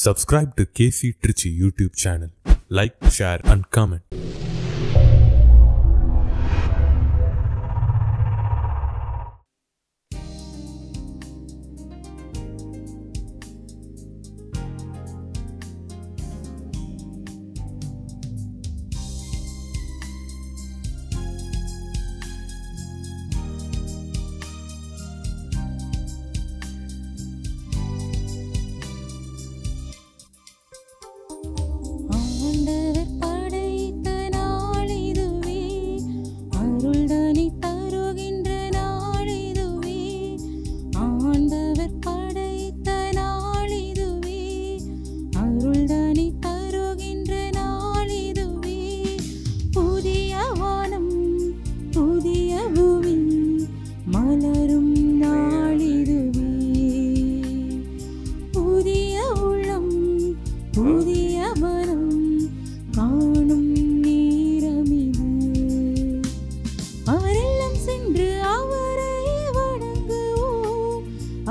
Subscribe to KC Trichy YouTube channel. Like, share and comment.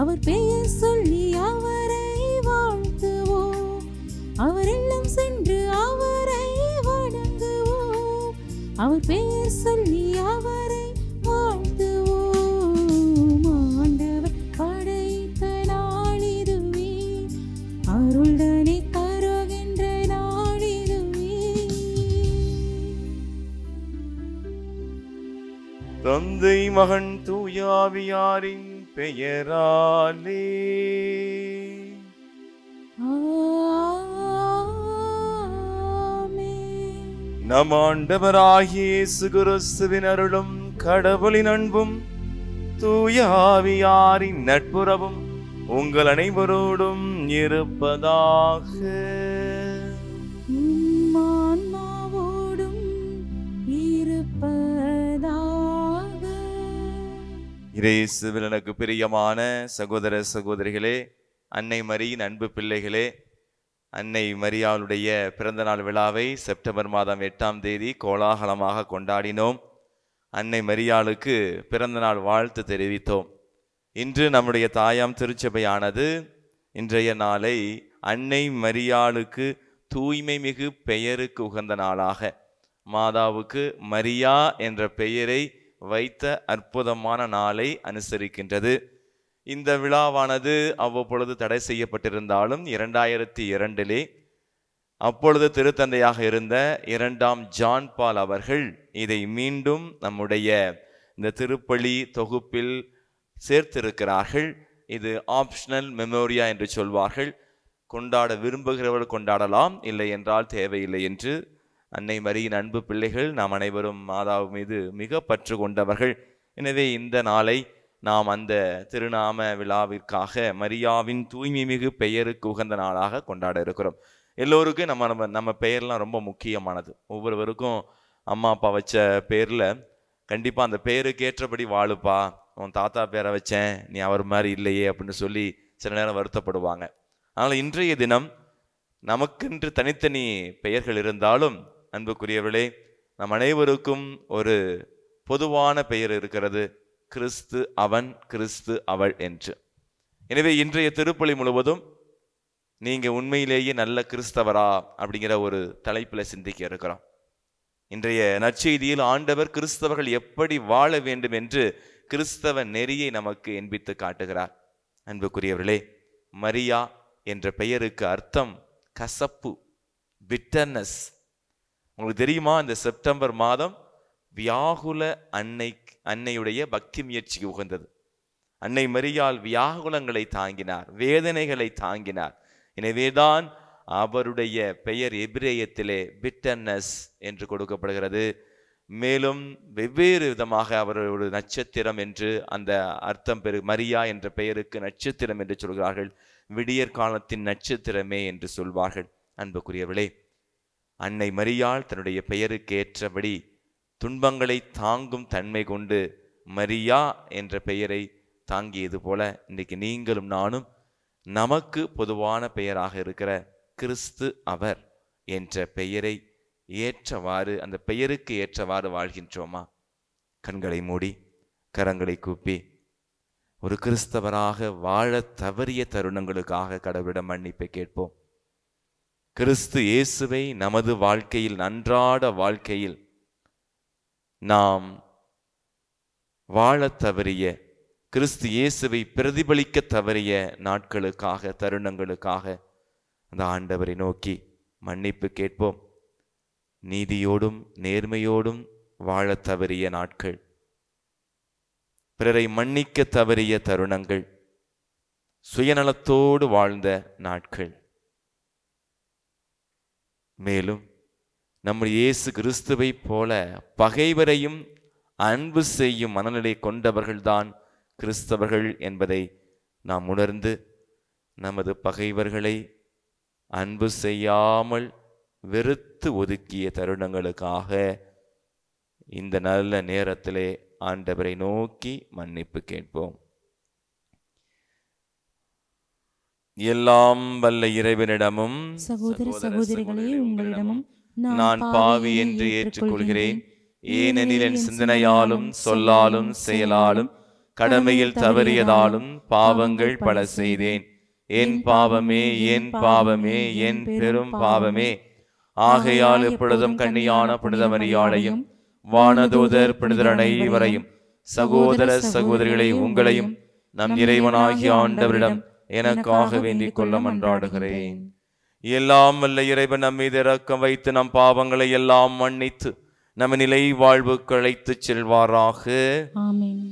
அவர் பெயர் சொல்லி அவரை வாழ்த்துவோம். அவரெல்லாம் சென்று அவரை வணங்குவோம். அவர் பெயர் சொல்லி அவரை வாழ்த்துவோம். ஆண்டவர் படைத்த நாளிதுவே, அருள்தனை தருகின்ற நாளிதுவே. தந்தை மகன் தூயாவியாரின் பெயராலே நம் ஆண்டவராகிய இயேசு கிறிஸ்துவின் அருளும் கடவுளின் அன்பும் தூயாவியாரின் நட்புறவும் உங்கள் அனைவரோடும் இருப்பதாக. இயேசுவில் எனக்கு பிரியமான சகோதர சகோதரிகளே, அன்னை மரியின் அன்பு பிள்ளைகளே, அன்னை மரியாளுடைய பிறந்த நாள் விழாவை செப்டம்பர் மாதம் 8ஆம் தேதி கோலாகலமாக கொண்டாடினோம். அன்னை மரியாளுக்கு பிறந்த நாள் வாழ்த்து தெரிவித்தோம். இன்று நம்முடைய தாயாம் திருச்சபையானது இன்றைய நாளை அன்னை மரியாளுக்கு தூய்மை மிகு பெயருக்கு உகந்த நாளாக, மாதாவுக்கு மரியா என்ற பெயரை வைத்த அற்புதமான நாளை அனுசரிக்கின்றது. இந்த விழாவானது அவ்வப்பொழுது தடை செய்யப்பட்டிருந்தாலும் 2002 அப்பொழுது திருத்தந்தையாக இருந்த 2ஆம் ஜான் பால் அவர்கள் இதை மீண்டும் நம்முடைய இந்த திருப்பலி தொகுப்பில் சேர்த்திருக்கிறார்கள். இது ஆப்ஷனல் மெமோரியா என்று சொல்வார்கள். கொண்டாட விரும்புகிறவர்கள் கொண்டாடலாம், இல்லை என்றால் தேவையில்லை என்று. அன்னை மரியின் அன்பு பிள்ளைகள், நாம் அனைவரும் மாதாவு மீது மிக பற்று கொண்டவர்கள். எனவே இந்த நாளை நாம் அந்த திருநாம விழாவிற்காக மரியாவின் தூய்மை மிகு பெயருக்கு உகந்த நாளாக கொண்டாட இருக்கிறோம். எல்லோருக்கும் நம்ம பெயர்லாம் ரொம்ப முக்கியமானது. ஒவ்வொருவருக்கும் அம்மா அப்பா வச்ச பேரில் கண்டிப்பாக அந்த பெயருக்கு ஏற்றபடி வாழுப்பா, உன் தாத்தா பேரை வச்சேன் நீ அவர் மாதிரி இல்லையே அப்படின்னு சொல்லி சில நேரம் வருத்தப்படுவாங்க. ஆனால் இன்றைய தினம் நமக்கென்று தனித்தனி பெயர்கள் இருந்தாலும் அன்புக்குரியவர்களே, நம் அனைவருக்கும் ஒரு பொதுவான பெயர் இருக்கிறது, கிறிஸ்து அவன், கிறிஸ்து அவள் என்று. எனவே இன்றைய திருப்பலி முழுவதும் நீங்க உண்மையிலேயே நல்ல கிறிஸ்தவரா அப்படிங்கிற ஒரு தலைப்பில் சிந்திக்க இருக்கிறோம். இன்றைய நற்செய்தியில் ஆண்டவர் கிறிஸ்தவர்கள் எப்படி வாழ வேண்டும் என்று கிறிஸ்தவ நெறியை நமக்கு என்பித்து காட்டுகிறார். அன்புக்குரியவர்களே, மரியா என்ற பெயருக்கு அர்த்தம் கசப்பு, பிட்டர்னஸ். உங்களுக்கு தெரியுமா, இந்த செப்டம்பர் மாதம் வியாகுல அன்னையுடைய பக்தி முயற்சிக்கு உகந்தது. அன்னை மரியாள் வியாகுலங்களை தாங்கினார், வேதனைகளை தாங்கினார். எனவேதான் அவருடைய பெயர் எபிரேயத்திலே பிட்டர்னஸ் என்று கொடுக்கப்படுகிறது. மேலும் வெவ்வேறு விதமாக அவர் ஒரு நட்சத்திரம் என்று அந்த அர்த்தம் மரியா என்ற பெயருக்கு நட்சத்திரம் என்று சொல்கிறார்கள். விடியற் காலத்தின் நட்சத்திரமே என்று சொல்வார்கள். அன்புக்குரியவர்களே, அன்னை மரியாள் தன்னுடைய பெயருக்கு ஏற்றபடி துன்பங்களை தாங்கும் தன்மை கொண்டு மரியா என்ற பெயரை தாங்கியது போல இன்றைக்கு நீங்களும் நானும் நமக்கு பொதுவான பெயராக இருக்கிற கிறிஸ்து அவர் என்ற பெயரை ஏற்றவாறு, அந்த பெயருக்கு ஏற்றவாறு வாழ்கின்றோமா? கண்களை மூடி கரங்களை கூப்பி ஒரு கிறிஸ்தவராக வாழ தவறிய தருணங்களுக்காக கடவுளிடம் மன்னிப்பை கேட்போம். கிறிஸ்து இயேசுவை நமது வாழ்க்கையில், அன்றாட வாழ்க்கையில் நாம் வாழத் தவறிய, கிறிஸ்து இயேசுவை பிரதிபலிக்க தவறிய நாட்களுக்காக, தருணங்களுக்காக அந்த ஆண்டவரை நோக்கி மன்னிப்பு கேட்போம். நீதியோடும் நேர்மையோடும் வாழத் தவறிய நாட்கள், பிறரை மன்னிக்க தவறிய தருணங்கள், சுயநலத்தோடு வாழ்ந்த நாட்கள், மேலும் நம்முடைய இயேசு கிறிஸ்துவை போல பகைவரையும் அன்பு செய்யும் மனநிலை கொண்டவர்கள்தான் கிறிஸ்தவர்கள் என்பதை நாம் உணர்ந்து, நமது பகைவர்களை அன்பு செய்யாமல் வெறுத்து ஒதுக்கிய தருணங்களுக்காக இந்த நல்ல நேரத்திலே ஆண்டவரை நோக்கி மன்னிப்பு கேட்போம். எல்லாம் வல்ல இறைவனிடமும் சகோதர சகோதரிகளே, உங்களிடமும் நான் பாவி என்று ஏற்றுக்கொள்கிறேன். ஏனெனில் என் சிந்தனையாலும் சொல்லாலும் செயலாலும் கடமையில் தவறியதாலும் பாவங்கள் பல செய்தேன். என் பாவமே, என் பாவமே, என் பெரும் பாவமே. ஆகையால் எப்பொழுதும் கன்னியான புனித மரியாளையும் வானதூதர் புனிதர் அனைவரையும், சகோதர சகோதரிகளை உங்களையும் நம் இறைவனாகிய ஆண்டவரிடம் எனக்காக வேண்டிக் கொள்ள மன்றாடுகிறேன். எல்லாம் வல்ல இறைவன் நம் மீது இரக்கம் வைத்து நம் பாவங்களை எல்லாம் மன்னித்து நம்ம நிலை வாழ்வுக்கு அழைத்துச் செல்வாராக. ஆமென்.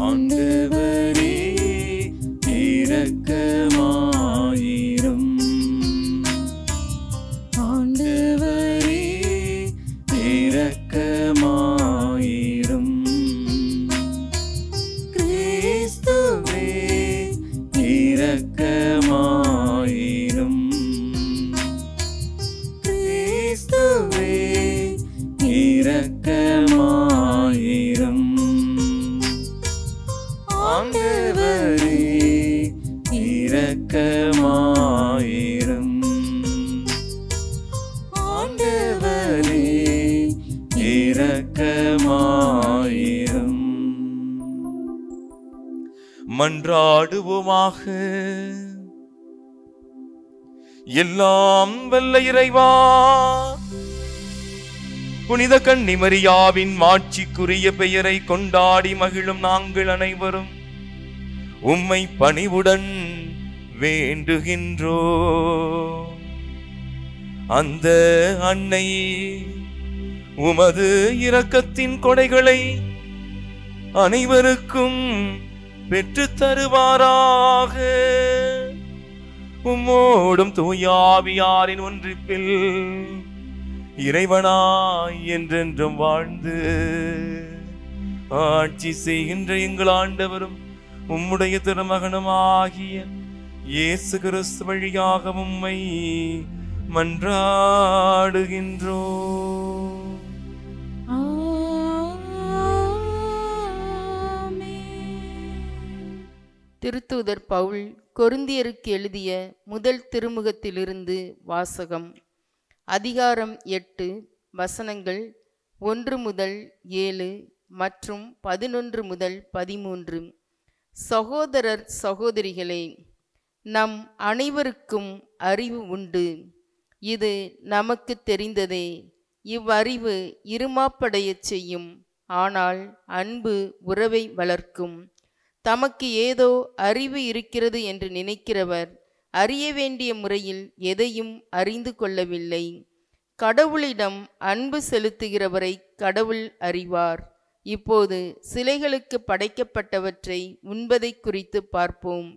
ஆண்டவரே இரக்கமாயிரும். ஆண்டவரே இரக்கமாயிரும். கிறிஸ்துவே இரக்கமாயிரும். கிறிஸ்துவே இரக்கமாயிரும். ஆண்டவரே இரக்கமாயிரும். ஆண்டவரே இரக்கமாயிரும். மன்றாடுவோமாக. எல்லாம் வல்ல இறைவா, புனித கன்னி மரியாவின் மாட்சிக்குரிய பெயரை கொண்டாடி மகிழும் நாங்கள் அனைவரும் உம்மை பணிவுடன் வேண்டுகின்றோ. அந்த அன்னை உமது இரக்கத்தின் கொடைகளை அனைவருக்கும் பெற்று தருவாராக. உம்மோடும் தூயாவியாரின் ஒன்றிப்பில் இறைவனாய் என்றென்றும் வாழ்ந்து ஆட்சி செய்கின்ற எங்கள் ஆண்டவரும் உம்முடைய திருமகனுமாகிய இயேசு கிறிஸ்து வழியாக உம்மை மன்றாடுகின்றோம். திருத்தூதர் பவுல் கொரிந்தியருக்கு எழுதிய முதல் திருமுகத்திலிருந்து வாசகம். அதிகாரம் 8, வசனங்கள் 1 முதல் 7 மற்றும் 11 முதல் 13. சகோதரர் சகோதரிகளே, நம் அனைவருக்கும் அறிவு உண்டு. இது நமக்கு தெரிந்ததே. இவ்வறிவு இருமாப்படையச் செய்யும். ஆனால் அன்பு உறவை வளர்க்கும். தமக்கு ஏதோ அறிவு இருக்கிறது என்று நினைக்கிறவர் அறிய வேண்டிய முறையில் எதையும் அறிந்து கொள்ளவில்லை. கடவுளிடம் அன்பு செலுத்துகிறவரை கடவுள் அறிவார். இப்போது சிலைகளுக்கு படைக்கப்பட்டவற்றை உண்பதை குறித்து பார்ப்போம்.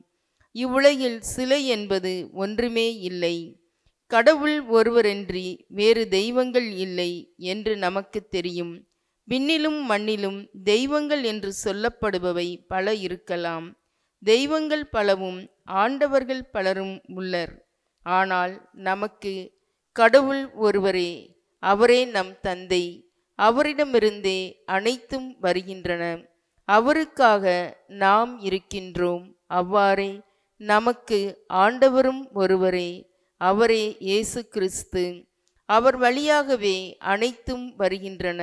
இவ்வுலகில் சிலை என்பது ஒன்றுமே இல்லை. கடவுள் ஒருவரன்றி வேறு தெய்வங்கள் இல்லை என்று நமக்கு தெரியும். விண்ணிலும் மண்ணிலும் தெய்வங்கள் என்று சொல்லப்படுபவை பல இருக்கலாம். தெய்வங்கள் பலவும் ஆண்டவர்கள் பலரும் உள்ளர். ஆனால் நமக்கு கடவுள் ஒருவரே. அவரே நம் தந்தை. அவரிடமிருந்தே அனைத்தும் வருகின்றன. அவருக்காக நாம் இருக்கின்றோம். அவ்வாறே நமக்கு ஆண்டவரும் ஒருவரே. அவரே இயேசு கிறிஸ்து. அவர் வழியாகவே அனைத்தும் வருகின்றன.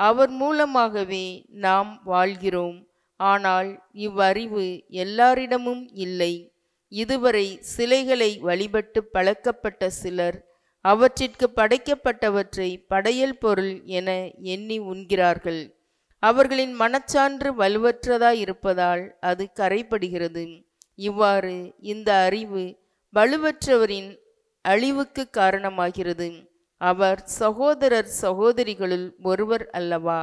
அவர் மூலமாகவே நாம் வாழ்கிறோம். ஆனால் இவ்வறிவு எல்லாரிடமும் இல்லை. இதுவரை சிலைகளை வழிபட்டு பழக்கப்பட்ட சிலர் அவற்றிற்கு படைக்கப்பட்டவற்றை படையல் பொருள் என எண்ணி உண்கிறார்கள். அவர்களின் மனச்சான்று வலுவற்றதாய் இருப்பதால் அது கரைப்படுகிறது. இவ்வாறு இந்த அறிவு வலுவற்றவரின் அழிவுக்கு காரணமாகிறது. அவர் சகோதரர் சகோதரிகளுள் ஒருவர் அல்லவா?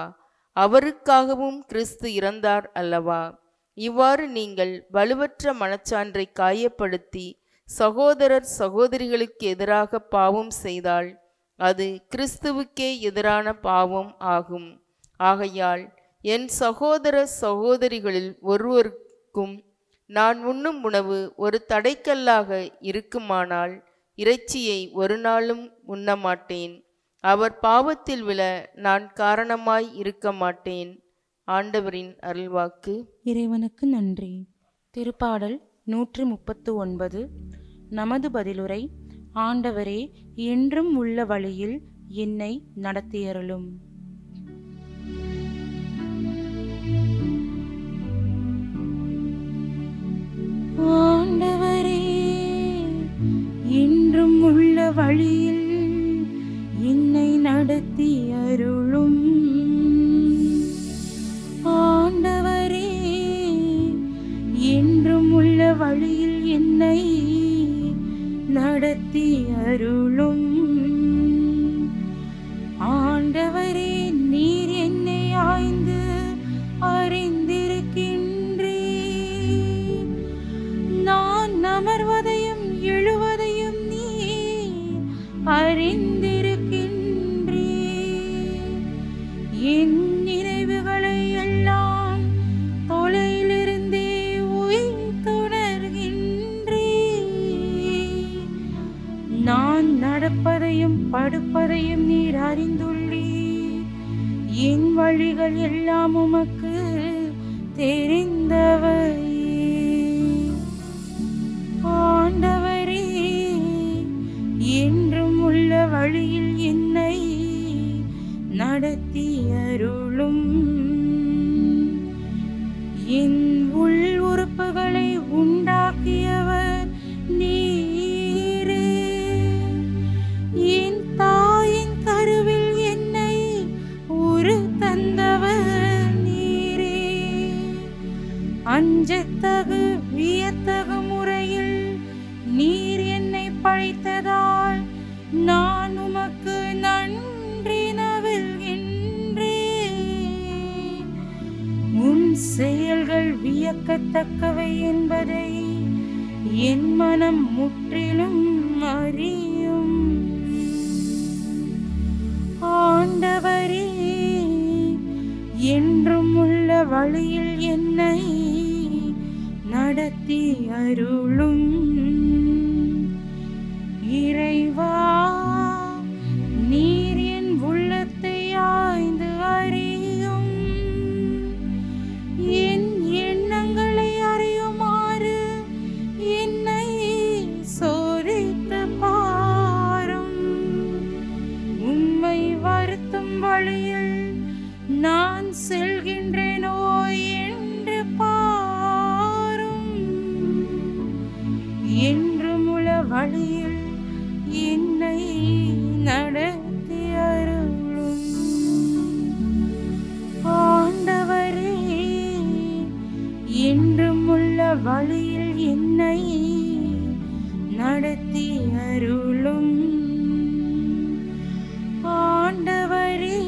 அவருக்காகவும் கிறிஸ்து இறந்தார் அல்லவா? இவ்வாறு நீங்கள் வலுவற்ற மனச்சான்றை காயப்படுத்தி சகோதரர் சகோதரிகளுக்கு எதிராக பாவம் செய்தால் அது கிறிஸ்துவுக்கே எதிரான பாவம் ஆகும். ஆகையால் என் சகோதர சகோதரிகளில் ஒருவருக்கும் நான் உண்ணும் உணவு ஒரு தடைக்கல்லாக இருக்குமானால் இறைச்சியை ஒரு நாளும் உண்ணமாட்டேன். அவர் பாவத்தில் விழ நான் காரணமாய் இருக்க மாட்டேன். ஆண்டவரின் அருள்வாக்கு. இறைவனுக்கு நன்றி. திருப்பாடல் 139. நமது பதிலுரை. ஆண்டவரே, என்றும் உள்ள வழியில் என்னை நடத்தியருளும். ஆண்டவரே, என்றும் உள்ள வழியில் என்னை நடத்தி அருளும். ஆண்டவரே, என்றும் உள்ள வழியில் என்னை நடத்தி அருளும். ஆண்டவரே, நீர் என்னை ஆய்ந்து அறிந்திருக்கின்றீர். நான் அமர்வதையும் எழுவதையும் நீர் அறிந்திருக்கின்றீர். என் நினைவுகளை எல்லாம் தொலையிலிருந்தே உய்த்துணர்கின்றீர். நான் நடப்பதையும் படுப்பதையும் நீர் அறிந்துள்ளீர். என் வழிகள் எல்லாம் உமக்கு தெரிந்தவை. ஆண்டவரே, என்றும் உள்ள வழியில் என்னை நடத்தி அருளும். என் உள் உறுப்புகளை உண்டாக்கியவர் நீரே. என் தாயின் கருவில் என்னை உரு தந்தவர் நீரே. அஞ்சத்தகு வியத்தகு முறையில் நீர் என்னை படைத்ததால் நான் உமக்கு நன்றி நவில்கின்றேன். உன் செயல்கள் வியக்கத்தக்கவை என்பதை என் மனம் முற்றிலும் அறியும். ஆண்டவரே, என்றும் உள்ள வழியில் என்னை நடத்தி அருளும். இறைவா, நீர் என் உள்ளத்தை ஆய்ந்து அறியும். என் எண்ணங்களை அறியுமாறு என்னை சோதித்து பாரும். உம்மை வருத்தும் வழியில் நான் செல்கின்றேனோ என்று பாரும். என்றும் உள்ள வழியில் என்னை நடத்தி அருளும். ஆண்டவரே, என்றும் உள்ள வழியில் என்னை நடத்தி அருளும். ஆண்டவரே,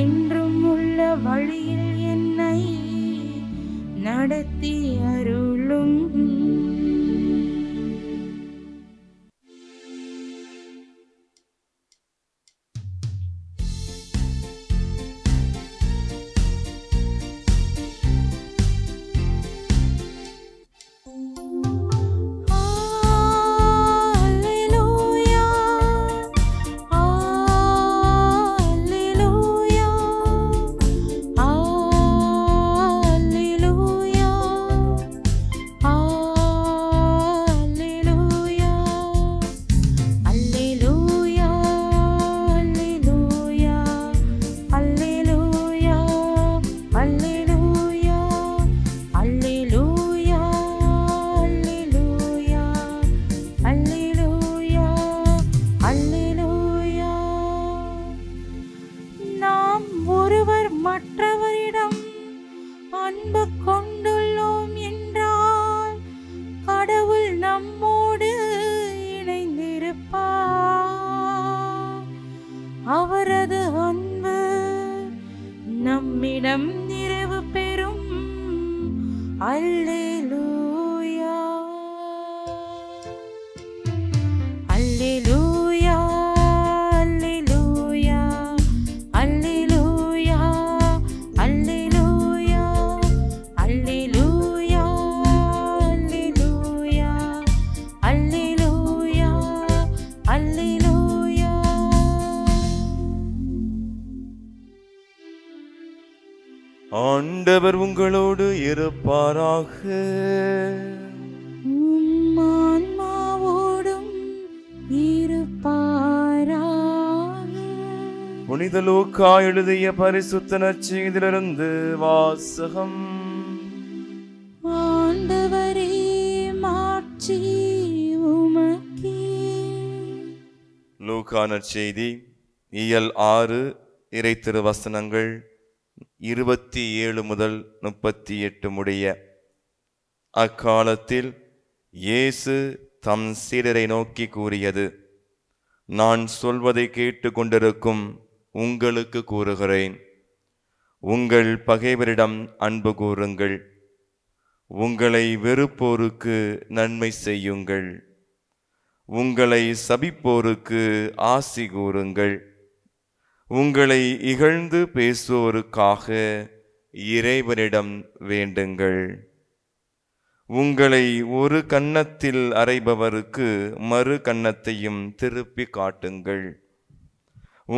என்றும் உள்ள வழியில் என்னை நடத்தி அருளும். ஒருவர் மற்றவரிடம் அன்பு கொண்டுள்ளோம் என்றால் கடவுள் நம்மோடு இணைந்திருப்பார். அவரது அன்பு நம்மிடம் நிறைவு பெறும். அல்லேலூயா, அல்லேலூயா, அல்லேலூயா, அல்லேலூயா, அல்லேலூயா, அல்லேலூயா, அல்லேலூயா, அல்லேலூயா, அல்லேலூயா. ஆண்டவர் உங்களோடு இருப்பாராக. உம் ஆன்மாவோடும் இருப்பாராக. புனித லூக்கா எழுதிய பரிசுத்த நற்செய்தியிலிருந்து வாசகம். ஆண்டவரே, மாட்சி உமக்கே. லூக்கா நற்செய்தி இயல் 6 இறை திருவசனங்கள் 27 முதல் 38 முடிய. அக்காலத்தில் இயேசு தம் சீடரை நோக்கி கூறியது: நான் சொல்வதை கேட்டு கொண்டிருக்கும் உங்களுக்கு கூறுகிறேன், உங்கள் பகைவரிடம் அன்பு கூறுங்கள், உங்களை வெறுப்போருக்கு நன்மை செய்யுங்கள், உங்களை சபிப்போருக்கு ஆசி கூறுங்கள், உங்களை இகழ்ந்து பேசுவோருக்காக இறைவனிடம் வேண்டுங்கள். உங்களை ஒரு கன்னத்தில் அறைபவருக்கு மறு கன்னத்தையும் திருப்பி காட்டுங்கள்.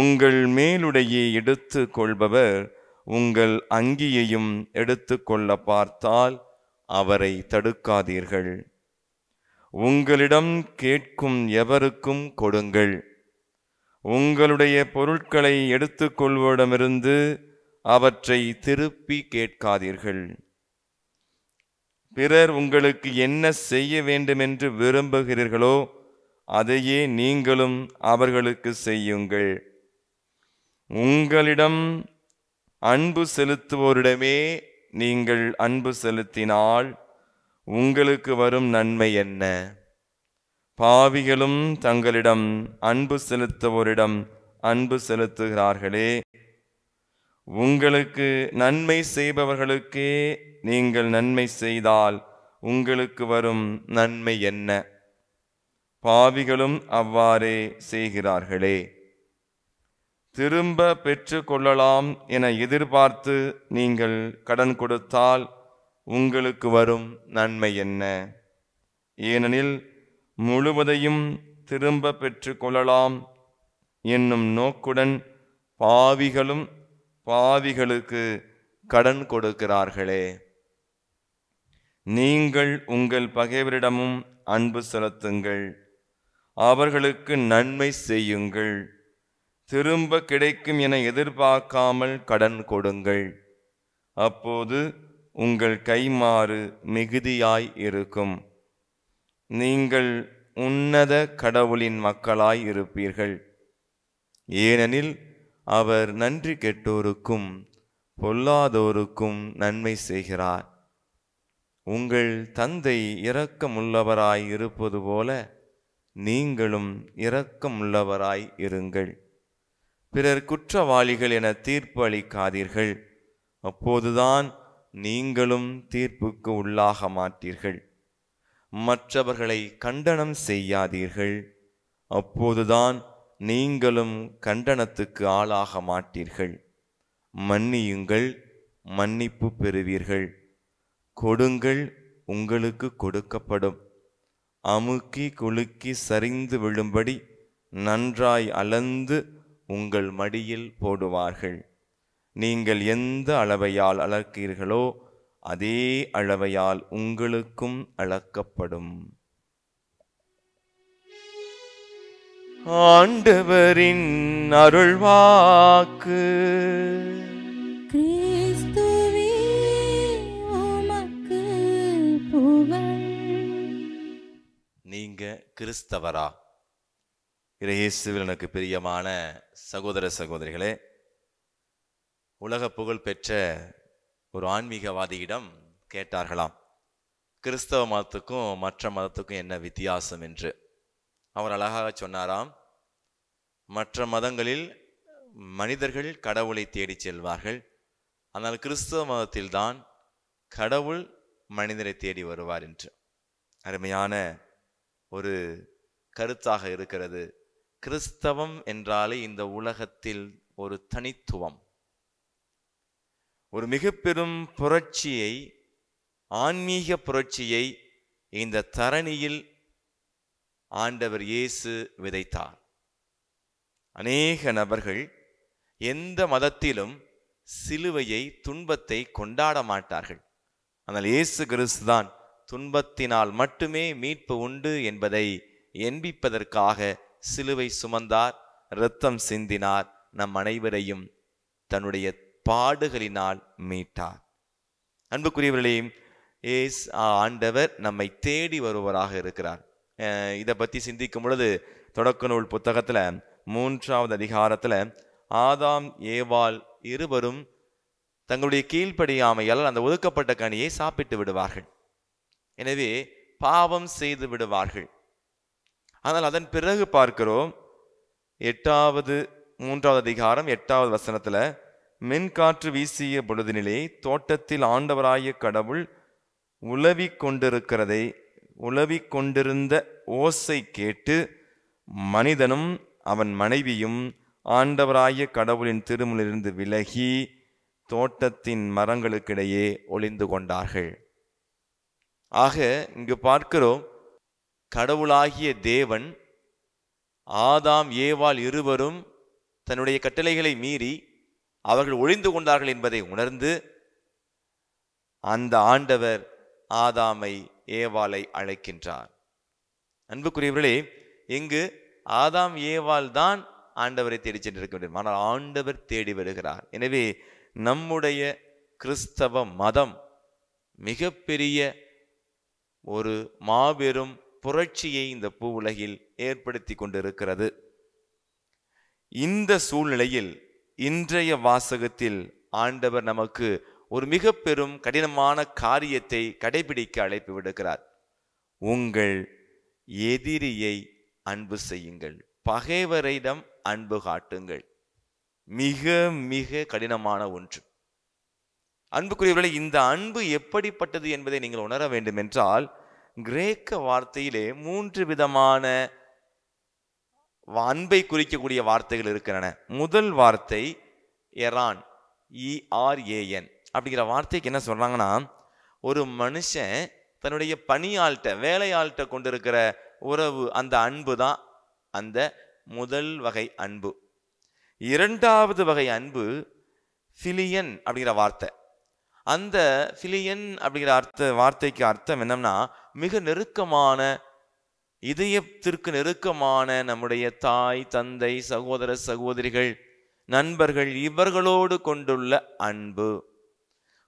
உங்கள் மேலுடையை எடுத்து கொள்பவர் உங்கள் அங்கியையும் எடுத்து கொள்ள பார்த்தால் அவரை தடுக்காதீர்கள். உங்களிடம் கேட்கும் எவருக்கும் கொடுங்கள். உங்களுடைய பொருட்களை எடுத்துக்கொள்வோரிடமிருந்து அவற்றை திருப்பி கேட்காதீர்கள். பிறர் உங்களுக்கு என்ன செய்ய வேண்டுமென்று விரும்புகிறீர்களோ அதையே நீங்களும் அவர்களுக்கு செய்யுங்கள். உங்களிடம் அன்பு செலுத்துவோரிடமே நீங்கள் அன்பு செலுத்தினால் உங்களுக்கு வரும் நன்மை என்ன? பாவிகளும் தங்களிடம் அன்பு செலுத்துவோரிடம் அன்பு செலுத்துகிறார்களே. உங்களுக்கு நன்மை செய்பவர்களுக்கே நீங்கள் நன்மை செய்தால் உங்களுக்கு வரும் நன்மை என்ன? பாவிகளும் அவ்வாறே செய்கிறார்களே. திரும்ப பெற்று கொள்ளலாம் என எதிர்பார்த்து நீங்கள் கடன் கொடுத்தால் உங்களுக்கு வரும் நன்மை என்ன? ஏனெனில் முழுவதையும் திரும்ப பெற்று கொள்ளலாம் என்னும் நோக்குடன் பாவிகளும் பாவிகளுக்கு கடன் கொடுக்கிறார்களே. நீங்கள் உங்கள் பகைவரிடமும் அன்பு செலுத்துங்கள், அவர்களுக்கு நன்மை செய்யுங்கள், திரும்ப கிடைக்கும் என எதிர்பார்க்காமல் கடன் கொடுங்கள். அப்போது உங்கள் கைமாறு மிகுதியாய் இருக்கும். நீங்கள் உன்னத கடவுளின் மக்களாய் இருப்பீர்கள். ஏனெனில் அவர் நன்றி கெட்டோருக்கும் பொல்லாதோருக்கும் நன்மை செய்கிறார். உங்கள் தந்தை இரக்கமுள்ளவராய் இருப்பது போல நீங்களும் இரக்கமுள்ளவராய் இருங்கள். பிறர் குற்றவாளிகள் என தீர்ப்பு அளிக்காதீர்கள். அப்போதுதான் நீங்களும் தீர்ப்புக்கு உள்ளாக மாட்டீர்கள். மற்றவர்களை கண்டனம் செய்யாதீர்கள். அப்போதுதான் நீங்களும் கண்டனத்துக்கு ஆளாக மாட்டீர்கள். மன்னியுங்கள், மன்னிப்பு பெறுவீர்கள். கொடுங்கள், உங்களுக்கு கொடுக்கப்படும். அமுக்கி குலுக்கி சரிந்து விழும்படி நன்றாய் அளந்து உங்கள் மடியில் போடுவார்கள். நீங்கள் எந்த அளவையால் அளக்கிறீர்களோ அதே அளவையால் உங்களுக்கும் அளக்கப்படும். ஆண்டவரின் அருள்வாக்கு. கிறிஸ்துவே உமக்கு புகழ். நீங்க கிறிஸ்தவரா? இயேசுவில் எனக்கு பிரியமான சகோதர சகோதரிகளே, உலக புகழ் பெற்ற ஒரு ஆன்மீகவாதியிடம் கேட்டார்களாம், கிறிஸ்தவ மதத்துக்கும் மற்ற மதத்துக்கும் என்ன வித்தியாசம் என்று. அவர் அழகாக சொன்னாராம், மற்ற மதங்களில் மனிதர்கள் கடவுளை தேடி செல்வார்கள், ஆனால் கிறிஸ்தவ மதத்தில்தான் கடவுள் மனிதரை தேடி வருவார் என்று. அருமையான ஒரு கருத்தாக இருக்கிறது. கிறிஸ்தவம் என்றாலே இந்த உலகத்தில் ஒரு தனித்துவம், ஒரு மிக பெரும் புரட்சியை, ஆன்மீக புரட்சியை இந்த தரணியில் ஆண்டவர் இயேசு விதைத்தார். அநேக நபர்கள் எந்த மதத்திலும் சிலுவையை, துன்பத்தை கொண்டாட மாட்டார்கள். ஆனால் இயேசு கிறிஸ்து தான் துன்பத்தினால் மட்டுமே மீட்பு உண்டு என்பதை எண்பிப்பதற்காக சிலுவை சுமந்தார், இரத்தம் சிந்தினார், நம் அனைவரையும் தன்னுடைய பாடுகளினால் மீட்டார். அன்புக்குரியவர்களே, ஆண்டவர் நம்மை தேடி வருவராக இருக்கிறார். இதை பற்றி சிந்திக்கும் பொழுது தொடக்க நூல் புத்தகத்துல 3வது அதிகாரத்துல ஆதாம் ஏவாள் இருவரும் தங்களுடைய கீழ்ப்படியாமையால் அந்த ஒதுக்கப்பட்ட கனியை சாப்பிட்டு விடுவார்கள். எனவே பாவம் செய்து விடுவார்கள். ஆனால் அதன் பிறகு பார்க்கிறோம் 3வது அதிகாரம் 8வது வசனத்துல, மின்காற்று வீசிய பொழுதினிலே தோட்டத்தில் ஆண்டவராய கடவுள் உலவிக் கொண்டிருந்த ஓசை கேட்டு மனிதனும் அவன் மனைவியும் ஆண்டவராய கடவுளின் திருமுலிருந்து விலகி தோட்டத்தின் மரங்களுக்கிடையே ஒளிந்து கொண்டார்கள். ஆக இங்கு பார்க்கிறோம், கடவுளாகிய தேவன் ஆதாம் ஏவாள் இருவரும் தன்னுடைய கட்டளைகளை மீறி அவர்கள் ஒளிந்து கொண்டார்கள் என்பதை உணர்ந்து அந்த ஆண்டவர் ஆதாமை ஏவாளை அழைக்கின்றார். அன்புக்குரியவர்களே, இங்கு ஆதாம் ஏவாள் தான் ஆண்டவரை தேடி சென்றிருக்க வேண்டும், ஆனால் ஆண்டவர் தேடி வருகிறார். எனவே நம்முடைய கிறிஸ்தவ மதம் மிகப்பெரிய ஒரு மாபெரும் புரட்சியை இந்த பூ உலகில் ஏற்படுத்தி கொண்டிருக்கிறது. இந்த சூழ்நிலையில் இன்றைய வாசகத்தில் ஆண்டவர் நமக்கு ஒரு மிக பெரும் கடினமான காரியத்தை கடைபிடிக்க அழைப்பு விடுக்கிறார். உங்கள் எதிரியை அன்பு செய்யுங்கள், பகைவரிடம் அன்பு காட்டுங்கள். மிக மிக கடினமான ஒன்று. அன்புக்குரியவர்களே, இந்த அன்பு எப்படிப்பட்டது என்பதை நீங்கள் உணர வேண்டும் என்றால், கிரேக்க வார்த்தையிலே 3 விதமான அன்பை குறிக்கக்கூடிய வார்த்தைகள் இருக்கின்றன. முதல் வார்த்தை எரான், ERAN அப்படிங்கிற வார்த்தைக்கு என்ன சொல்றாங்கன்னா, ஒரு மனுஷன் தன்னுடைய பணியாள்கிட்ட, வேலையாள்கிட்ட கொண்டிருக்கிற உறவு, அந்த அன்பு தான் அந்த முதல் வகை அன்பு. 2வது வகை அன்பு ஃபிலியன் அப்படிங்கிற வார்த்தை. அந்த ஃபிலியன் அப்படிங்கிற வார்த்தைக்கு அர்த்தம் என்னன்னா, மிக நெருக்கமான, இதயத்திற்கு நெருக்கமான நம்முடைய தாய், தந்தை, சகோதர சகோதரிகள், நண்பர்கள், இவர்களோடு கொண்டுள்ள அன்பு.